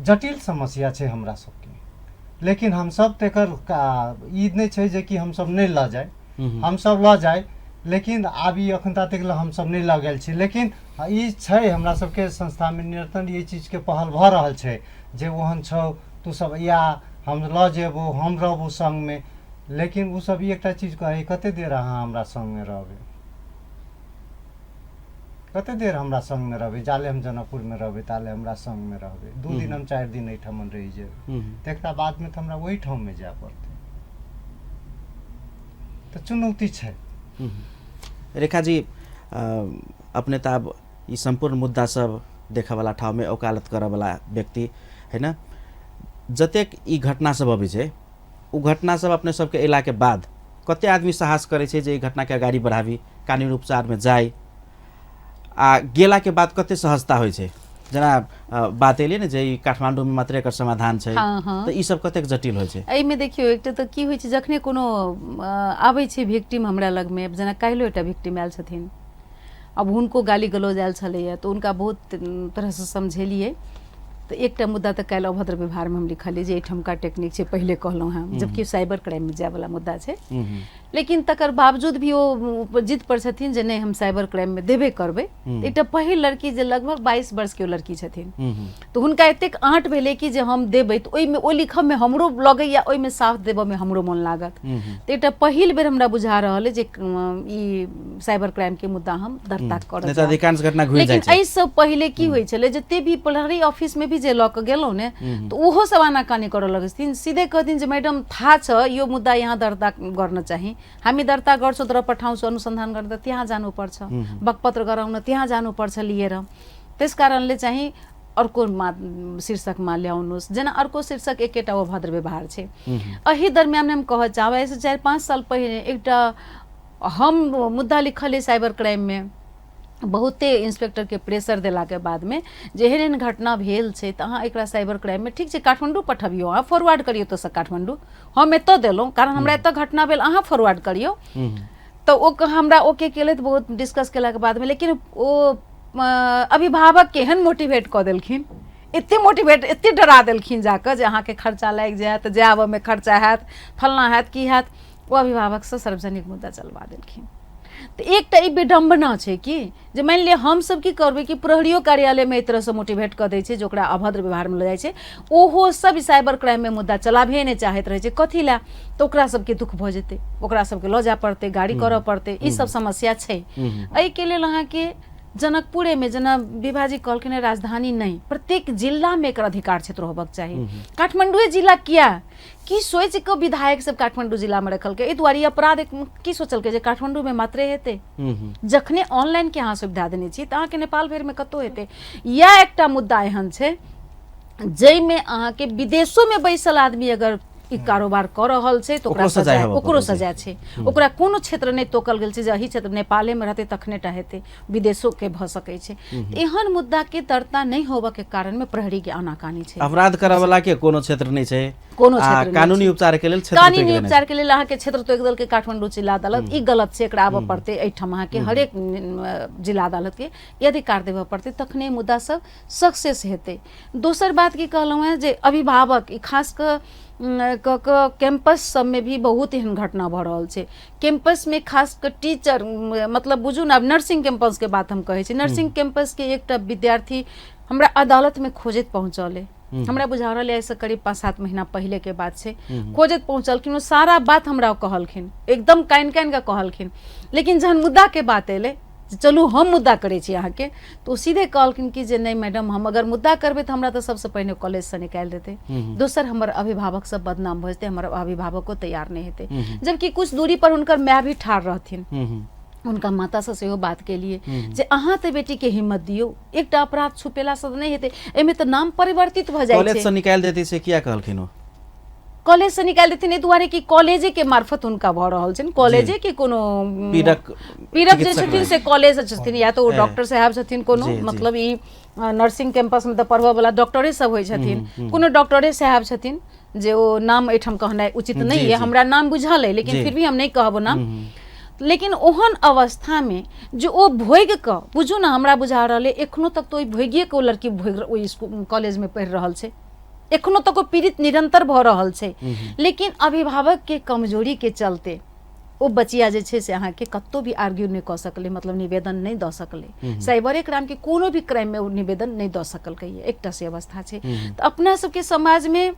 जटिल समस्या छै हमरा सबके। लेकिन हम सब तेकर ई नहीं छै जे कि हम सब नहीं लऽ जाय, हम सब लऽ जाय, लेकिन आब ई अखन तक ल हम सब नहीं लऽ गेल छी। लेकिन ई छै हमरा सबके संस्था में निरंतर ये चीज के पहल भऽ रहल छै जे ओहन छौ तू सब या हम लऽ जेबो, हम रहबो संग में। लेकिन उ सब एकटा चीज कहे कते देर अहाँ हमरा संग में रहबे, कते देर हमरा संग में रहबे, जाले हम जनकपुर में रहबे ताले हमरा संग में रहबे, 2 दिन हम 4 दिन एहिठाम रहि जेबे, तकरा बाद में तो हमरा वही ठाम में जाय पड़ते। तो चुनौती छै। रेखा जी अपने तो अब ये संपूर्ण मुद्दा सब देखे वाला ठाव में वकालत करे वाला व्यक्ति है ना, जतेक ई घटना सब अभी छै उ घटना सब अपने सबके अयला के बाद कते आदमी साहस करे छै जे ई घटना के आगाड़ी बढ़ावी, कानूनी उपचार में जाय, आ गेला के बाद कते सहजता होइ छै। जेना बात एलिए ने जे ई काठमांडू में मात्र एकर समाधान छै, तो ई सब कतेक जटिल होइ छै। एहिमे देखियो एकटा तऽ की होइ छै जखने कोनो आबै छै विक्टिम हमरा लग में, जेना काल्हियो एकटा विक्टिम आयल छथिन, अब हुनको गाली गलौज आयल छलैया तो उनका बहुत तरह से समझेलिए। तो एकटा मुद्दा तऽ काल्हि अभद्र व्यवहार में हम लिखलिए जे एहिठमका टेक्निक छै, पहिले कहलहुँ हैं, जबकि साइबर क्राइम में जाय वाला मुद्दा छै। लेकिन तकर बावजूद भी वो जिद पर छथिन जे नहीं हम साइबर क्राइम में देबे करबै। एकटा पहिल लड़की जे लगभग 22 वर्ष के लड़की छथिन, तो हुनका एतेक आँट भेलै कि जे हम देबै तऽ ओहिमे ओ लिखब में हमरो लगैया, ओहिमे साथ देबऽ में हमरो मन लागत। तो एकटा पहिल बेर हमरा बुझा रहल है जे ई साइबर क्राइम के मुद्दा हम दर्ता करब। अधिकांश घटना घुरि जाइ छै। लेकिन एहि सब पहिले की होइ छलै, जते भी प्रहरी ऑफिस में भी जे लऽ कऽ गेलहुँ ने तो ओहो सब आनाकानी करऽ लगथिन, सीधे कहथिन जे मैडम थाहा छ यो मुद्दा यहाँ दर्ता गर्न चाहिँ, हामी दर्ता गर्छौँ तर पठाउँछौँ अनुसन्धान गर्न त त्यहाँ जानुपर्छ, बकपत्र गराउन त्यहाँ जानुपर्छ लिएर, त्यस कारणले चाहिँ अर्को शीर्षकमा ल्याउनुहोस्। जेना अर्को शीर्षक एकेटा अभद्र व्यवहार छै। एही दरमियान हम कहऽ चाहब ऐसे 4-5 साल पहिले एकटा हम मुद्दा लिखलिए साइबर क्राइम में, बहुते इंस्पेक्टर के प्रेशर देला के बाद में जे एहन घटना भेल छै तऽ अहाँ एकरा साइबर क्राइम में ठीक छै काठमांडू पठबियो, अहाँ फॉरवर्ड करियो तो काठमांडू, हम एतऽ देलहुँ कारण हमरा एतऽ घटना भेल, अहाँ फॉरवर्ड करियो। तो हमरा ओके केले तऽ बहुत डिस्कस केला के बाद में, लेकिन ओ अभिभावक के एहन मोटिवेट कऽ देलखिन, एते डरा देलखिन जाकऽ जे अहाँके खर्चा लागि जायत, जाय आबऽमे खर्चा हैत, फलना हैत की हैत, ओ अभिभावक से सार्वजनिक मुद्दा चलवा देलखिन। तो एकटा ई विडम्बना छै कि जे मानि लिअ हम सब की करबै कि प्रहरियो कार्यालय में एहि तरह से मोटिवेट कऽ दै छै जे ओकरा अभद्र व्यवहार में लऽ जाइ छै, ओहो सब साइबर क्राइम में मुद्दा चलाबे नहि चाहैत रहै छै, कथी लए तऽ ओकरा सबके दुख भऽ जेतै, ओकरा सबके लऽ जाय पड़तै, गाड़ी करऽ पड़तै, ई सब समस्या छै। एहिके लेल अहाँके जनकपुरे में जेना विभाजी कहलखिन राजधानी नहीं, प्रत्येक जिला में एकर अधिकार क्षेत्र होबक चाही। काठमांडुए जिला किया की सोच के विधायक सब काठमांडू जिला में रखल के, एहि दुआरे अपराध की सोचलकै जे काठमांडू में मात्रे हेतै, जखने ऑनलाइन के अहाँ सुविधा देने छी तऽ अहाँके नेपाल भरि में कतौ हेतै। या एकटा मुद्दा एहन छै जाहिमे अहाँके विदेशो में बैसल आदमी अगर ई कारोबार कऽ रहल छै तऽ ओकरो सजा छै, ओकरा कोनो क्षेत्र नहि तोकल गेल छै जे एही क्षेत्र नेपाले में रहतै तखने टा हेतै, विदेशो के भऽ सकै छै। एहन मुद्दा के दरता नहीं होबऽ के कारण में प्रहरी के आनाकानी छै। अपराध करऽ वाला के कोनो क्षेत्र नहीं छै, कोनो क्षेत्र कानूनी उपचार के लेल कानूनी उपचार के लेल अहाँके क्षेत्र तोकि देलकै काठमांडू जिला अदालत, ई गलत छै, एकरा आबऽ पड़तै एहिठाम अहाँके हरेक जिला अदालत के ई अधिकार देबऽ पड़तै, तखने मुद्दा सब सक्सेस हेतै। दोसर बात की कहलहुँ हैं जे अभिभावक खास कऽ कैंपस सब में भी बहुत एहन घटना भऽ रहल छै। कैंपस में खास कर टीचर मतलब बुझू ना, नर्सिंग कैंपस के बात हम कहै छी, नर्सिंग कैंपस के एकटा विद्यार्थी हमरा अदालत में खोजैत पहुँचल है, हमरा बुझा रहल है ऐसे करीब 5-7 महीना पहले के बात छै, खोजैत पहुँचलखिन, वो सारा बात हमरा कहलखिन, एकदम कान कान के कहलखिन, लेकिन जहन मुद्दा के बात एलै चलू हम मुद्दा करै छी अहाँके, तो सीधे कहलखिन कि जे नहीं मैडम हम अगर मुद्दा करबै तऽ हमरा तऽ सबसे पहिने कॉलेज से निकालि देतै, दोसर हमर अभिभावक सब बदनाम भऽ जेतै, हमर अभिभावको तैयार नहीं हेतै। जबकि कुछ दूरी पर हुनकर माय भी ठाढ़ रहथिन, उनका माता से सेहो बात के लिए जे अहाँ तऽ बेटी के हिम्मत दियौ, एकटा अपराध छुपेला से नहीं हेतै, एहिमे तऽ नाम परिवर्तित भऽ जाइ छै। कॉलेज से निकालि देतै से किया कहलखिन ओ? कॉलेज से निकाल देथिन एहि दुआरे कि कॉलेजे के मार्फत हुनका भऽ रहल छनि, कॉलेजे के कोनो पीड़क जे छथिन से कॉलेज से छथिन, या तो डॉक्टर साहब छथिन कोनो, मतलब ई नर्सिंग कैंपस में तऽ पढ़बऽ वाला डॉक्टरे सब होइ छथिन, कोनो डॉक्टरे साहब छथिन जे ओ नाम एहिठाम कहनाइ उचित नहीं है, हमरा नाम बुझल है लेकिन फिर भी हम नहीं कहब नाम। लेकिन ओहन अवस्था में जो ओ भोग कऽ बुझू ना, हमरा बुझा रहल है एखनो तक तो भोगिए के ओ लड़की ओहि कॉलेज में पढ़ि रहल छै, एखनो तक ओ पीड़ित निरंतर भऽ रहल छै, लेकिन अभिभावक के कमजोरी के चलते ओ बचिया जे छै से अहाँके कतौ भी आर्ग्यू नहीं कऽ सकले, मतलब निवेदन नहीं दऽ सकले, साइबर क्राइम के कोनो भी क्राइम में ओ निवेदन नहीं दऽ सकलकै, एकटा से अवस्था छै। तऽ अपना सबके समाज में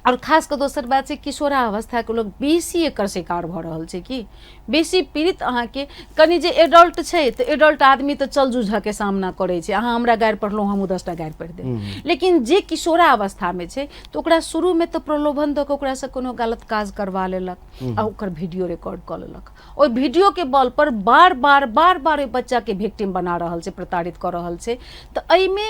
और खास कर दोसर बात छै किशोरा अवस्था के लोग बेसी एकर शिकार भऽ रहल छै, कि बेसी पीड़ित अहाँके कनि जे एडल्ट छै तऽ एडल्ट आदमी तऽ चल जूझ के सामना करे छै, अहाँ हमरा गारि पढ़लहुँ हमहूँ 10टा गारि पढ़ि देब, लेकिन जे किशोरा अवस्था में छै तऽ ओकरा शुरू में तऽ प्रलोभन दऽ कऽ ओकरासँ कोनो गलत काज करवा लेलक आ ओकर वीडियो रिकॉर्ड कऽ लेलक, ओहि वीडियो के बल पर बार बार ओहि बच्चा के विक्टिम बना रहल छै, प्रताड़ित कऽ रहल छै। तऽ एहिमे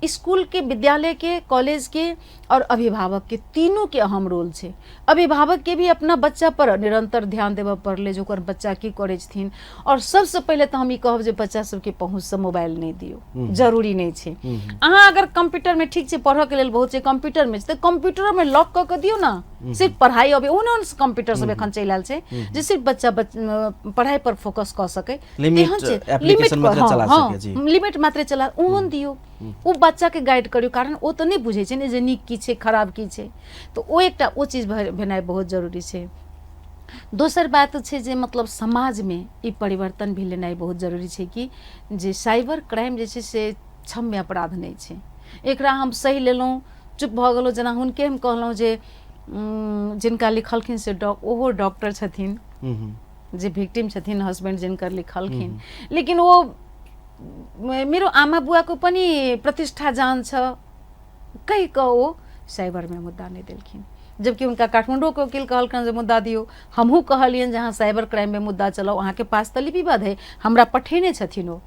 स्कूल के, विद्यालय के, कॉलेज के और अभिभावक के तीनों के अहम रोल छै। अभिभावक के भी अपना बच्चा पर निरंतर ध्यान देबऽ पड़ले जे ओकर बच्चा की करै छथिन, और सबसे पहले तो हम ई कहब जे बच्चा सबके पहुँच से मोबाइल नहीं दियौ, जरूरी नहीं छै। अहाँ अगर कंप्यूटर में ठीक छै पढ़ऽ के लेल बहुत छै, कंप्यूटर में तऽ कंप्यूटर में लॉक कऽ के दियौ ना, सिर्फ पढ़ाई अबे ओहन कंप्यूटर सब एखन चलि आयल छै जे सिर्फ बच्चा पढ़ाई पर फोकस कऽ सकै, लिमिट मात्रे चला ओहन दियौ, ओ बच्चा के गाइड करियो, कारण ओ तो नहीं बुझे छै ने जे नीक की छै खराब की छै, तो ओ एकटा ओ चीज भेनाइ बहुत जरूरी छै। दोसर बात छै जे मतलब समाज में ई परिवर्तन भी लेनाइ बहुत जरूरी छै कि जे साइबर क्राइम जे छै से क्षम्य अपराध नहीं छै, एकरा हम सही लेलहुँ चुप भऽ गेलहुँ, जेना हुनके हम कहलहुँ जे जिनका लिखलखिन से ओहो डॉक्टर छथिन, जे विक्टिम छथिन हस्बैंड जिनकर लिखलखिन, लेकिन वो मेरो आमा बुआ को पनि प्रतिष्ठा जान छ कहि कऽ ओ साइबर में मुद्दा नहीं देलखिन, जबकि उनका काठमांडू के वकील कहलखिन जे मुद्दा दियो, हमहूँ कहलियन जहाँ साइबर क्राइम में मुद्दा चलाओ, अहाँ के पास तऽ लिपिबद्ध है, हमरा पठेने छथिन ओ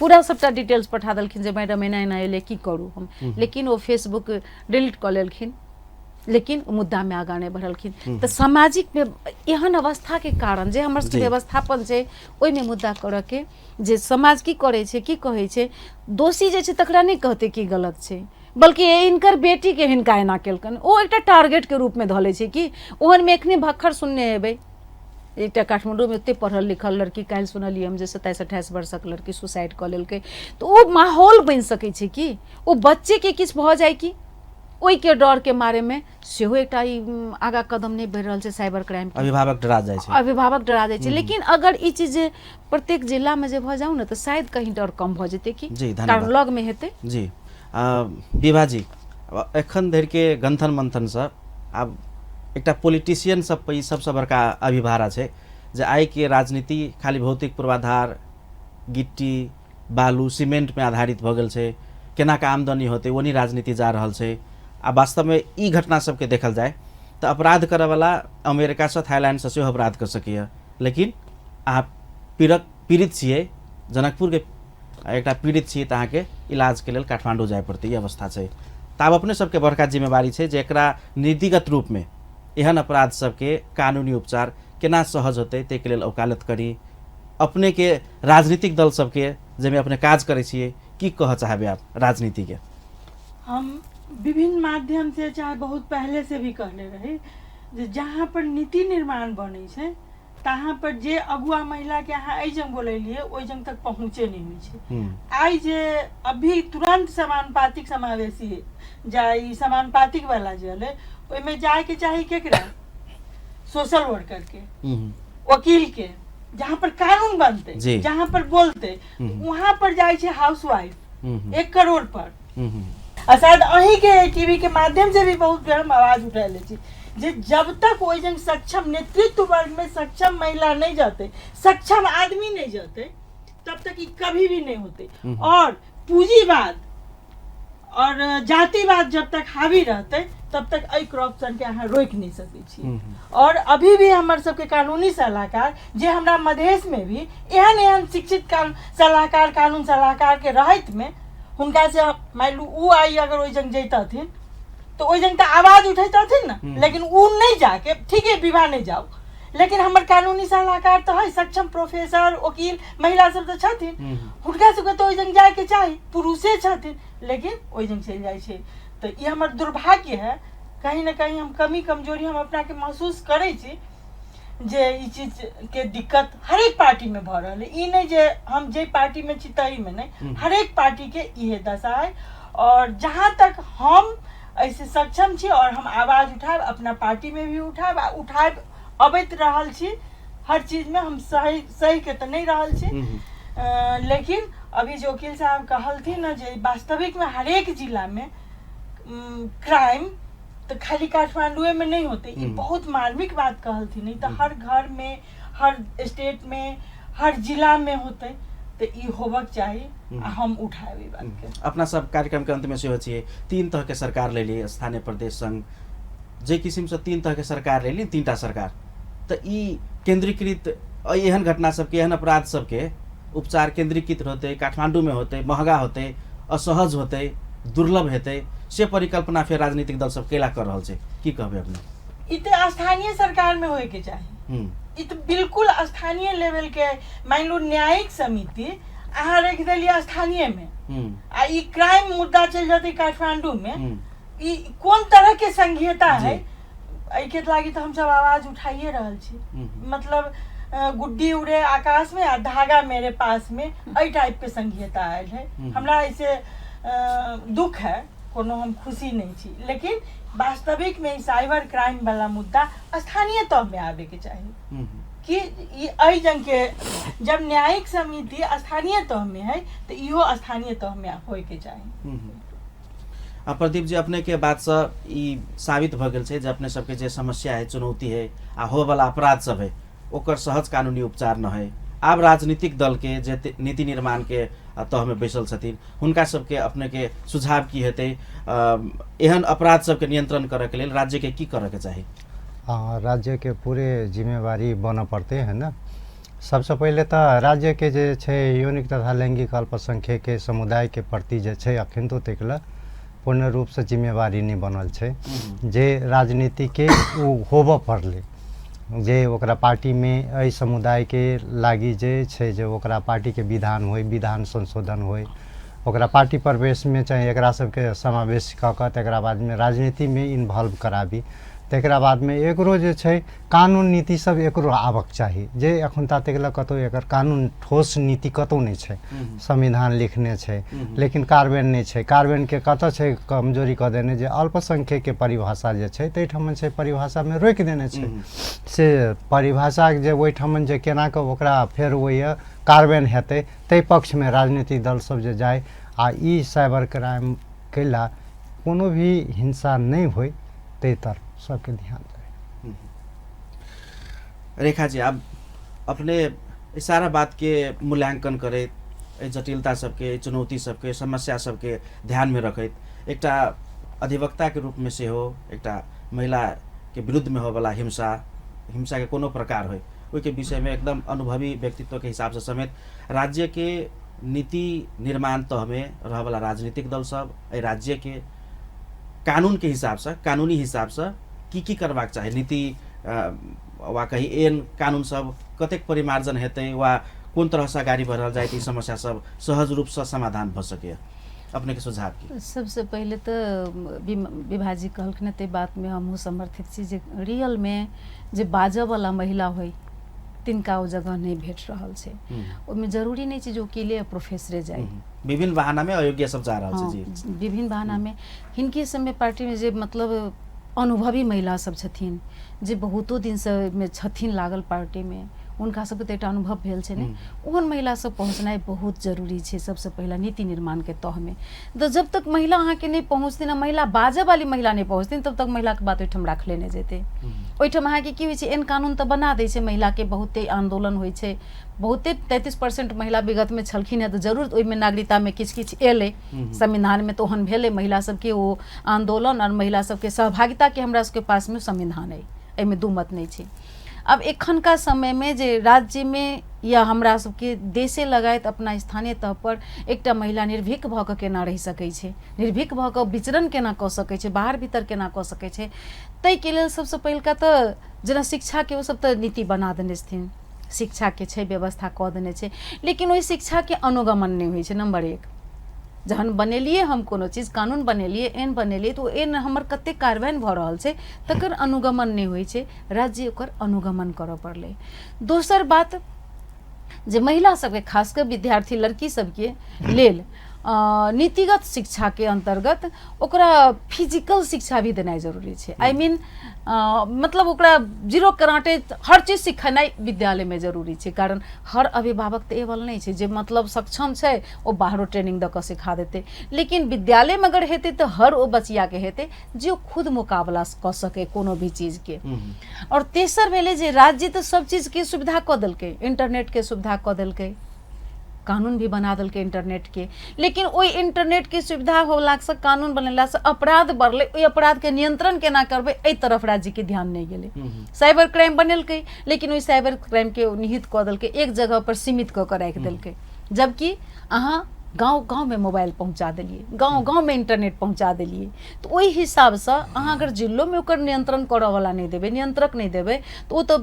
पूरा सबटा डिटेल्स पठा देलखिन जे मैडम एना एना एलै की करू हम, लेकिन ओ फेसबुक डिलीट कऽ लेलखिन, लेकिन मुद्दा में आगाँ नहीं बढ़लखिन। तो सामाजिक में एहन अवस्था के कारण जे हमर सबके व्यवस्थापन छै ओहि में मुद्दा करऽ के जे समाज की करे छै की कहे छै, दोषी जे छै तकरा नहीं कहते कि गलत छै, बल्कि इनकर बेटी के हिनका एना केलकन ओ एकटा टारगेट के रूप में धले छै कि ओहन में एखने भक्खर सुनने हेबै एकटा काठमांडू में ओते पढ़ल लिखल लड़की काल्हि सुनलियै हम जे 27-28 वर्षक लड़की सुसाइड कऽ लेलकै। तो ओ माहौल बनि सकै छै कि ओ बच्चे के किछु भऽ जाय कि ओहि के डर के मारे में सेहो एकटा आगा कदम नहीं बढ़ि रहल छै साइबर क्राइम के। अभिभावक डरा जाइ छै, अभिभावक डरा जाइ छै। लेकिन अगर ई चीज प्रत्येक जिला में जे भऽ जाऊ ने तो शायद कहीं डर कम भऽ जेतै कि जी, धन्यवाद। कारण लग में हेतै। जी विभाजी एखन धरि के गंथन मंथन से आब एकटा पॉलिटिशियन सब पे सबसे बड़का अभिभारा छै जे आइ के राजनीति खाली भौतिक पूर्वाधार गिट्टी बालू सीमेंट में आधारित भऽ गेल छै, केना का आमदनी होते ओनी राजनीति जा रहल छै। आ वास्तव में ई घटना सबके देखल जाए तो अपराध करे वाला अमेरिका से थाईलैंड से सेहो अपराध कर सकैए, लेकिन अहाँ पीड़ित छियै जनकपुर के एकटा पीड़ित छियै तो अहाँ के इलाज के लेल काठमांडू जाए पड़तै, ई अवस्था छै। तो आब अपने सबके बड़का जिम्मेवारी छै जे एकरा नीतिगत रूप में एहन अपराध सबके कानूनी उपचार केना सहज होते ताहिके लेल वकालत करी। अपने के राजनीतिक दल सबके जाहिमे अपने काज करै छियै की कह चाहबे आप राजनीति के? हम विभिन्न माध्यम से चाहे बहुत पहले से भी कहले रही जे जहाँ पर नीति निर्माण बने छै तहाँ पर जे अगुआ महिला के अहाँ एहि जंग बोलेलिए ओहि जंग तक पहुँचे नहीं हुई छै। आई जे अभी तुरंत समानुपातिक समावेशी जाई समानुपातिक वाला जे हले ओहि में जाए के चाही केकरा? सोशल वर्कर के, वकील के, जहाँ पर कानून बनते जहाँ पर बोलते वहाँ पर जाए छै हाउसवाइफ 1 करोड़ पर। शायद अहीं के टीवी के माध्यम से भी बहुत बेर हम आवाज उठाले छी जे जब तक ओइ जंग सक्षम नेतृत्व वर्ग में सक्षम महिला नहीं जाते, सक्षम आदमी नहीं जाते, तब तक ये कभी भी नहीं होते। और पूंजीवाद और जातिवाद जब तक हावी रहते तब तक एहि करप्शन के अहाँ रोक नहीं सकै छी। और अभी भी हमर सबके कानूनी सलाहकार जे हमरा मधेश में भी एहन शिक्षित सलाहकार कानून सलाहकार के रहत में हुनका से मान लू उ आई अगर ओइ जंग जैतथिन तो ओइ जंग त आवाज उठैतथिन ना, लेकिन उ नहीं जाके ठीक है विवाह नहीं जाओ, लेकिन हमर कानूनी सलाहकार तो है सक्षम प्रोफेसर वकील महिला सब तो छथिन, हुनका सबके तो ओइ जंग जाए के चाही, पुरुषे छथिन लेकिन ओइ जंग चल जाए छै। तो ये हमर दुर्भाग्य है, कहीं ना कहीं हम कमी कमजोरी हम अपना के महसूस करे छी जे ई चीज के दिक्कत हर एक पार्टी में भ रहल है। ई नहीं जे हम जे पार्टी में छी तही में नहीं, हर एक पार्टी के इहे दशा है। और जहाँ तक हम ऐसे सक्षम छी और हम आवाज उठाब अपना पार्टी में भी उठाब अबैत रहल छी, हर चीज में हम सही के तो नहीं रहल छी। लेकिन अभी जो वकील साहब कहलथिन न जे वास्तविक में हर एक जिला में क्राइम तो खाली काठमांडू में नहीं होते, ये बहुत मार्मिक बात कहलथिन, नहीं तो हर घर में हर स्टेट में हर जिला में होते तो ये होबक चाहिए। हम उठाए बात के अपना सब कार्यक्रम के अंत में से होछिए 3 तरह के सरकार ले लिए, स्थानीय प्रदेश संघ जे किस्म से 3 तरह के सरकार ले ली, 3टा सरकार तो ई केंद्रीकृत एहन घटना सबके एहन अपराध सबके उपचार केंद्रीकृत होते, काठमांडू में होते, महंगा होते, असहज होते, दुर्लभ हेते, से परिकल्पना फिर राजनीतिक दल सब केला कर रहल छै, की कहबे अपने? ई तो स्थानीय सरकार में होए के चाहिए, ई तो बिल्कुल स्थानीय लेवल के मान लो न्यायिक समिति अहाँ रख दिलिए स्थानीय में आ ई क्राइम मुद्दा चल जाते काठमांडू में, ई कौन तरह के संघीयता है? एके लागी तो हम सब आवाज उठाइए रहल छी। मतलब गुड्डी उड़े आकाश में आ धागा मेरे पास में एहि टाइप के संघीयता आयल है। हमरा ऐसे दुख है, कोनो हम खुशी नहीं छी, लेकिन वास्तविक में साइबर क्राइम वाला मुद्दा स्थानीय तौर में आवे के चाहिए कि एहि जंग के जब न्यायिक समिति स्थानीय तौर में है तो इहो स्थानीय तौर में होए के चाहिए। प्रदीप जी अपने के बात से ई साबित भ गेल छै जे अपने सबके जे समस्या है चुनौती है आ हो वाला अपराध सब है ओकर सहज कानूनी उपचार न है। आब राजनीतिक दल के जे नीति निर्माण के तह में बैसल छथिन हुनका सबके अपने के सुझाव की हेतै एहन अपराध सबके नियंत्रण करे के लेल राज्य के की करे के चाही? हाँ, राज्य के पूरे जिम्मेवारी बन पड़ते है ना। सबसे पहले तो राज्य के जे यौनिक तथा लैंगिक अल्पसंख्यक के समुदाय के प्रति जे अखन तो तक पूर्ण रूप से जिम्मेवारी नहीं बनल छै जे राजनीति के उ होबऽ पड़लै जे ओकरा पार्टी में एहि समुदाय के लागी जे छै जे ओकरा पार्टी के विधान होय विधान संशोधन होय ओकरा पार्टी प्रवेश में चाहे एकरा सबके समावेश कऽ कऽ तकरा बाद में राजनीति में इन्वॉल्व कराबी तकरा बाद में एकरो जे छै कानून नीति सब एकरो आबक चाही जे एखन ता तक कतौ एकर कानून ठोस नीति कतौ नहीं छै संविधान लिखने छै लेकिन कार्यान्वयन नहीं छै कार्यान्वयन के कतऽ छै कमजोरी कऽ देने जे अल्पसंख्यक के परिभाषा जे छै तैठमन छै परिभाषा में रोकि देने छै से परिभाषा जे ओहिठमन जे केना कऽ ओकरा फेर ओहि कार्यान्वयन हेतै ताहि पक्ष में राजनीतिक दल सब जे जाय आ ई साइबर क्राइम कैला कोनो भी हिंसा नहीं होय ताहि तरफ सबके ध्यान दें। रेखा जी, आप अपने इस सारा बात के मूल्यांकन करे जटिलता सबके चुनौती सबके समस्या सबके ध्यान में रखैत एकटा अधिवक्ता के रूप में से हो एकटा महिला के विरुद्ध में हो वाला हिंसा के कोनो प्रकार हो ओहि के विषय में एकदम अनुभवी व्यक्तित्व के हिसाब से समेत राज्य के नीति निर्माण तह में रह वाला राजनीतिक दल सब राज्य के कानून के हिसाब से कानूनी हिसाब से की करबाक चाही नीति वा कहीं एन कानून सब कतेक परिमार्जन हेतै वा कोन तरह से अगाडि बढ़ल जाए ई समस्या सब सहज रूप से समाधान भ सके अपने के सुझाव की? सबसे पहले तो विभाजी कहलखिन ते बात में हमहूँ समर्थित छी जे रियल में जे बाजऽ वाला महिला होय तिनका ओ जगह नहीं भेट रहल छै ओहिमे जरूरी नहीं छै जे वकीले या प्रोफेसरे जाए विभिन्न बहाना में अयोग्य सब जा रहल छै जी विभिन्न बहाना में हिनके समय पार्टी में जे मतलब अनुभवी महिला सब छथिन जे बहुतो दिन से में छथिन लागल पार्टी में उनका सबके तो एकटा अनुभव भेल छै ने ओहन महिला सब पहुँचनाइ बहुत जरूरी छै सबसे पहला नीति निर्माण के तह में। तो जब तक महिला अहाँ के नहीं पहुँचथिन महिला बाजऽ वाली महिला नहीं पहुँचथिन तब तक महिला के बात ओहिठाम राखले नहीं जेतै ओहिठाम अहाँ के की होइ छै एहन कानून तो बना दै छै महिला के बहुते आंदोलन होइ छै बहुते 33% महिला विगत में छलखिन है तो जरूर ओहिमे नागरिकता में किछ किछ एलै संविधान में तो ओहन भेलै महिला सबके ओ आंदोलन और महिला सबके सहभागिता के हमरा सबके पास में संविधान है एहिमे दू मत नहीं छै। अब एखन का समय में जे राज्य में या हमरा सबके देशे लगायत अपना स्थानीय तह पर एकटा महिला निर्भीक भऽ कऽ केना रहि सकै छै निर्भीक भऽ कऽ विचरण केना कऽ सकै छै बाहर भीतर केना कऽ सकै छै ताहि के लेल सबसे पहिलका तऽ जेना शिक्षा के ओ सब तऽ नीति बना देने छथिन शिक्षा के छै व्यवस्था कऽ देने छै लेकिन ओहि शिक्षा के अनुगमन नहीं होइ छै। नंबर 1 जहन बनेलिए हम कोनो चीज कानून बनेलिए एन बनेलिए तो एन हमर कते कार्यान्वयन भऽ रहल छै तकर अनुगमन नहीं होइ छै राज्य ओकर अनुगमन करऽ पड़लै। दोसर बात जे महिला सबके खासकर विद्यार्थी लड़की सबके लेल नीतिगत शिक्षा के अंतर्गत ओकरा फिजिकल शिक्षा भी देनाइ जरूरी छै। आई मीन मतलब ओकरा जीरो कराटे हर चीज सिखेनाइ विद्यालय में जरूरी छै कारण हर अभिभावक तो एवल नहीं छै जे मतलब सक्षम छै ओ बाहरो ट्रेनिंग दऽ कऽ सिखा देते लेकिन विद्यालय में अगर हेतै तो हर ओ बचिया के हेतै जे ओ खुद मुकाबला कऽ सके कोनो भी चीज के। और तेसर भेलै जे राज्य तो सब चीज के सुविधा कऽ देलकै इंटरनेट के सुविधा कऽ देलकै कानून भी बना देलकै इंटरनेट के लेकिन ओहि इंटरनेट के सुविधा होला से कानून बनेला से अपराध बढ़ले ओहि अपराध के नियंत्रण केना करबै एहि तरफ राज्य के ध्यान नहीं गेलै। साइबर क्राइम बनेलकै लेकिन ओहि साइबर क्राइम के निहित कऽ देलकै एक जगह पर सीमित कऽ के राखि देलकै जबकि अहाँ गाँव गाँव में मोबाइल पहुँचा देलिए गाँव गाँव में इंटरनेट पहुँचा देलिए तो ओहि हिसाब से अहाँ अगर जिलों में ओकर नियंत्रण करऽ वाला नहीं देबै नियंत्रक नहीं देबै तो वो तो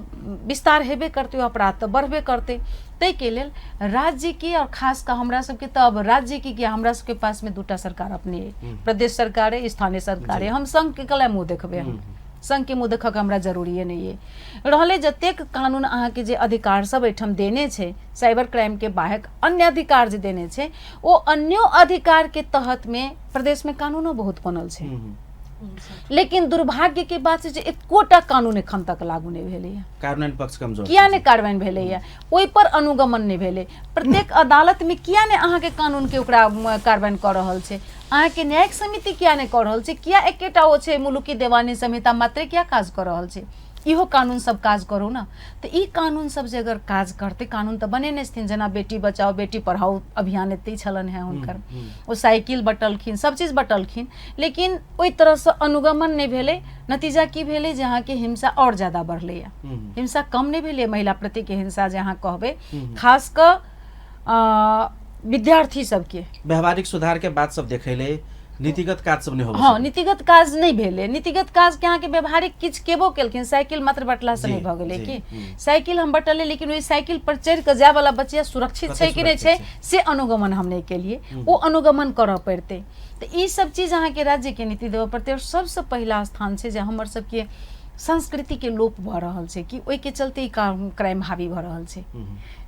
विस्तार हेबे करते अपराध तो बढ़बे करते। ताहि के लेल राज्य की और खास का हमरा सबके तो अब राज्य की हमरा सबके पास में दूटा सरकार अपने प्रदेश सरकार है स्थानीय सरकार है हम संघ के कला मुँह देखबे हम संघ के मुँह देखऽ के हमरा जरूरी नहीं है रहले जतेक कानून अहाँ के जे अधिकार सब एठम देने छै साइबर क्राइम के बाहक अन्य अधिकार जे देने छै ओ अन्यो अधिकार के तहत में प्रदेश में कानूनो बहुत बनल छै लेकिन दुर्भाग्य के बात छै जे एकोटा कानून एखन तक लागू नहीं भेलैया कार्यान्वयन पक्ष कमजोर किया नहीं कार्यान्वयन भेलैया ओहि पर अनुगमन नहीं भेलै प्रत्येक अदालत में किया नहीं अहाँ के कानून के ओकरा कार्यान्वयन कऽ रहल छै अहाँ के न्यायिक समिति किया नहीं कऽ रहल छै किया एकेटा ओ छै मुलुकी देवानी संहिता मात्र किया काज कऽ रहल छै इहो कानून सब काज करू ना तो ई कानून सब जे अगर काज करते कानून तो बनेने छथिन जेना बेटी बचाओ बेटी पढ़ाओ अभियान एते छलन है हुनकर ओ साइकिल बटलखिन सब चीज बटलखिन लेकिन ओहि तरह से अनुगमन नहीं भेलै नतीजा की भेलै जे अहाँ के हिंसा और ज्यादा बढ़लै हिंसा कम नहीं भेलै महिला प्रति के हिंसा जे अहाँ कहबै खास कऽ विद्यार्थी सबके व्यवहारिक सुधार के बात सब देखैले नीतिगत काज सब नहीं हो हाँ नीतिगत काज नहीं भेले। नीतिगत काज के अहाँके व्यवहारिक किछ केबो केलखिन, साइकिल मात्र बटला से जी, नहीं भ गेलै जी, कि साइकिल हम बटले, लेकिन ओहि साइकिल पर चढ़ के जाय वाला बच्चा सुरक्षित छै कि नहीं छै से अनुगमन हम नहीं केलिए। ओ अनुगमन करऽ पड़तै। तो ई सब चीज अहाँके राज्य के नीति देबऽ पड़तै। और सबसे पहिला स्थान छै जे हमर सबके संस्कृति के लोप भऽ रहल छै कि ओहि के चलते ई क्राइम हावी भऽ रहल छै।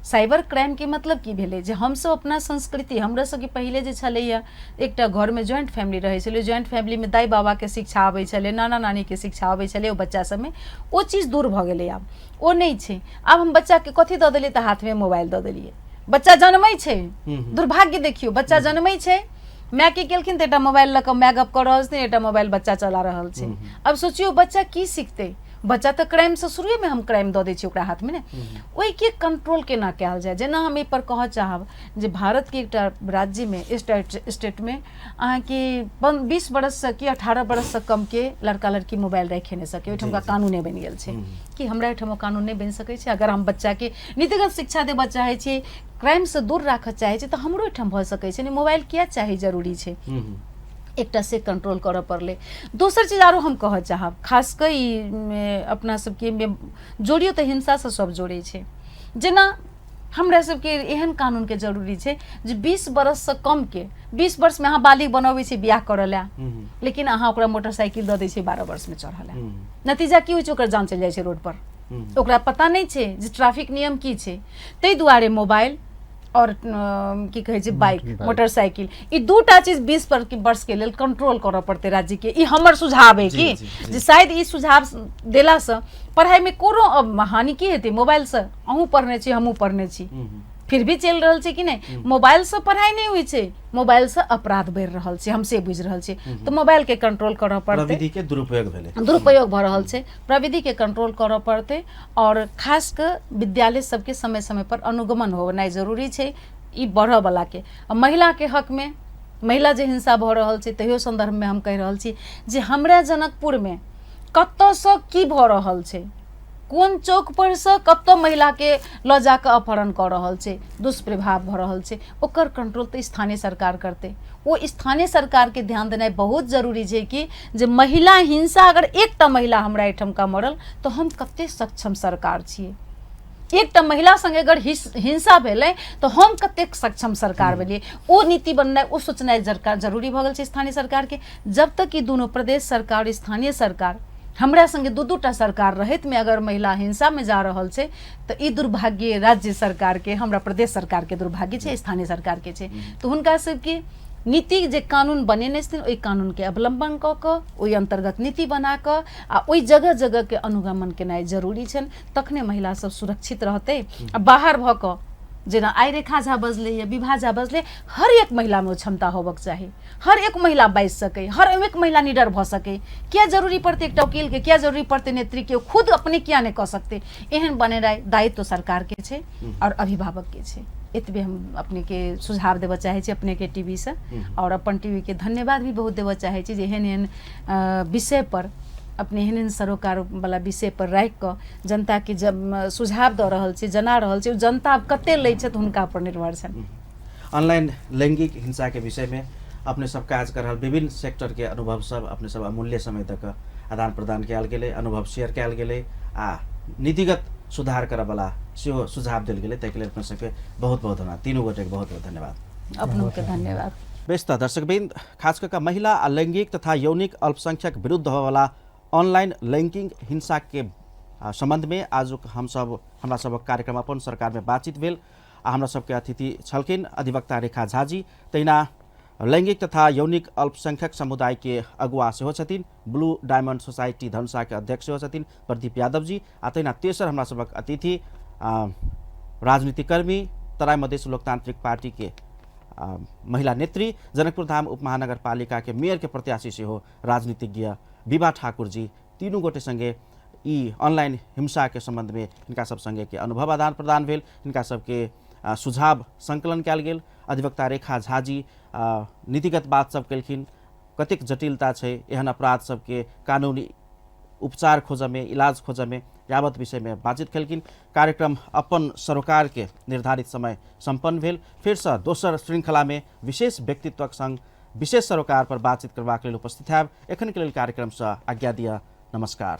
साइबर क्राइम के मतलब की भेलै जे हमसब अपना संस्कृति, हमरा सबके पहिले जे छलैया एकटा घर में जॉइंट फैमिली रहै छलै, जॉइंट फैमिली में दाई बाबा के शिक्षा आबै छलै, नाना नानी के शिक्षा आबै छलै, ओ बच्चा सब में ओ चीज दूर भऽ गेलै। आब ओ नहीं छै। आब हम बच्चा के कथी दऽ देलियै तऽ हाथ में मोबाइल दऽ देलियै। बच्चा जन्मै छै, दुर्भाग्य देखियौ, बच्चा जन्मै छै, माय की केलखिन तऽ एकटा मोबाइल लऽ कऽ माय गप कऽ रहल छै, एकटा मोबाइल बच्चा चला रहल छै। अब सोचियो बच्चा की सीखतै। बच्चा तो क्राइम से शुरू में हम क्राइम दऽ दै छियै ओकरा हाथ में ने। ओहि के कंट्रोल केना कयल जाय। जेना हम एहि पर कहऽ चाहब जे भारत के एकटा राज्य में स्टेट में अहाँके 20 बरस से कि 18 बरस से कम के लड़का लड़की मोबाइल राखि नहीं सके। ओहिठाम का कानूने बनि गेल छै कि हमरा एहिठाम कानून नहीं बनि सकै छै। अगर हम बच्चा के नीतिगत शिक्षा देबऽ चाहै छियै, क्राइम से दूर राखऽ चाहै छियै, तऽ हमरो एहिठाम भऽ सकै छै। मोबाइल किया चाही, जरूरी छै। एकटा से कंट्रोल करऽ पड़ले। दोसर चीज आरो हम कहऽ चाहब, खास कऽ ई अपना सबके जोड़ियो तऽ हिंसा से सब जोड़े छै। जेना हमरा सबके एहन कानून के जरूरी छै जे 20 बरस से कम के, 20 वर्ष में अहाँ बालिग बनबै छी बियाह करऽ ला, लेकिन अहाँ ओकरा मोटरसाइकिल दऽ दै छै 12 वर्ष में चढ़ऽ ला। नतीजा की होइ छै, ओकर जान चलि जाइ छै रोड पर। ओकरा पता नहीं छै जे ट्रैफिक नियम की छै। ताहि दुआरे मोबाइल और की कहे छै बाइक, मोटरसाइकिल, ई दूटा चीज 20 वर्ष के लेल कंट्रोल करऽ पड़ते राज्य के। ई हमर सुझाव है कि जे शायद ई सुझाव देला से पढ़ाई में कोनो हानि की हेतै। मोबाइल से अहूँ पढ़ने छी, हमहूँ पढ़ने छी, फिर भी चल रहल छै कि नहीं। मोबाइल से पढ़ाई नहीं हुई छै, मोबाइल से अपराध बढ़ि रहल छै, हम से बुझि रहल छी। तो मोबाइल के कंट्रोल करऽ पड़तै। प्रविधि के दुरुपयोग भऽ रहल छै, प्रविधि के कंट्रोल करऽ पड़तै। और खास कर विद्यालय सबके समय समय पर अनुगमन होनाइ जरूरी छै ई बढ़ऽ वाला के। महिला के हक में महिला जे हिंसा भऽ रहल छै तहियो संदर्भ में हम कहि रहल छी जे हमरा जनकपुर में कतऽ सँ की भऽ रहल छै, कोन चौक पर से कतऽ महिला के लऽ जाकऽ अपहरण कऽ रहल छै, दुष्प्रभाव भऽ रहल छै, ओकर कंट्रोल तऽ स्थानीय सरकार करतै। ओ स्थानीय सरकार के ध्यान देनाइ बहुत जरूरी छै कि जे महिला हिंसा, अगर एकटा महिला हमरा एहिठाम का मरल तो हम कते सक्षम सरकार छियै। एकटा महिला संगे अगर हिंसा भेलै तो हम कतेक सक्षम सरकार भेलियै। ओ नीति बननाइ, ओ सोचनाइ जरूरी भऽ गेल छै स्थानीय सरकार के। जब तक ई दुनू प्रदेश सरकार और स्थानीय सरकार हमरा संगे दूटा सरकार रहत में अगर महिला हिंसा में जा रहल छै तो ई दुर्भाग्य राज्य सरकार के, हमरा प्रदेश सरकार के दुर्भाग्य छै, स्थानीय सरकार के छै। तो हुनका सबके नीति जे कानून बनेने छथिन ओहि कानून के अवलंबन कऽ कऽ ओहि अंतर्गत नीति बना कऽ आ ओहि जगह जगह के अनुगमन केनाइ जरूरी छनि। तखने महिला सब सुरक्षित रहतै। आ बाहर भऽ कऽ जेना आइ रेखा झा बजले या विभा झा बजले, हर एक महिला में क्षमता होबक चाही, हर एक महिला बाजि सके, हर एक महिला निडर भऽ सके। क्या जरूरी पड़ते एकटा वकील के, क्या जरूरी पड़ते नेत्री के, खुद अपने किया नहीं कह सकते। एहन बनेनाइ दायित्व सरकार के छै और अभिभावक के छै। एतबे हम अपने के सुझाव देबऽ चाहे छी अपने के टीवी से। और अपन टीवी के धन्यवाद भी बहुत देबऽ चाहे छी जे एहन एहन विषय पर, अपने एहन सरोकार वाला विषय पर राखि कऽ जनता के जब सुझाव दऽ रहल छै, जना रहल छै, जनता कते लै छै तऽ हुनका पर निर्भर छनि। ऑनलाइन लैंगिक हिंसा के विषय में अपने सब काज कर रहल विभिन्न सेक्टर के अनुभव सब अपने सब अमूल्य समय तक आदान प्रदान कयल गेलै, अनुभव शेयर कयल गेलै आ नीतिगत सुधार करऽ वाला सेहो सुझाव देल गेलै। ताहि के लेल अपने सबके बहुत बहुत धन्यवाद। तीनों गोटे के बहुत बहुत धन्यवाद। अपनों के धन्यवाद। बेस्त दर्शकबिंद, खास करके महिला आ लैंगिक तथा यौनिक अल्पसंख्यक विरुद्ध होवाला ऑनलाइन लैंगिक हिंसा के संबंध में आज हमरा सबक कार्यक्रम अपन सरकार में बातचीत भेल। आ हमरा सबके अतिथि छलखिन अधिवक्ता रेखा झा जी, तहिना लैंगिक तथा यौनिक अल्पसंख्यक समुदाय के अगुवा सेहो छथिन, ब्लू डायमंड सोसाइटी धनुषा के अध्यक्ष सेहो छथिन प्रदीप यादव जी। आ तहिना तेसर हमरा सबक अतिथि राजनीतिकर्मी, तराई मधेश लोकतांत्रिक पार्टी के महिला नेत्री, जनकपुर धाम उपमहानगरपालिका के मेयर के प्रत्याशी सेहो राजनीतिज्ञ विभा ठाकुर जी। तीनों गोटे संगे ई ऑनलाइन हिंसा के संबंध में हिनका सब संगे के अनुभव आदान प्रदान भेल, हिनका सबके सुझाव संकलन कयल गेल। अधिवक्ता रेखा झा जी नीतिगत बात सब केलखिन, कतेक जटिलता छै एहन अपराध सबके कानूनी उपचार खोज में, इलाज खोज में, यावत विषय में बातचीत केलखिन। कार्यक्रम अपन सरोकार के निर्धारित समय संपन्न भेल। फिर से दोसर श्रृंखला में विशेष व्यक्तित्वक संग विशेष सरोकार पर बातचीत करबाक लेल उपस्थित हैब। एखन के लेल कार्यक्रम से आज्ञा दिया। नमस्कार।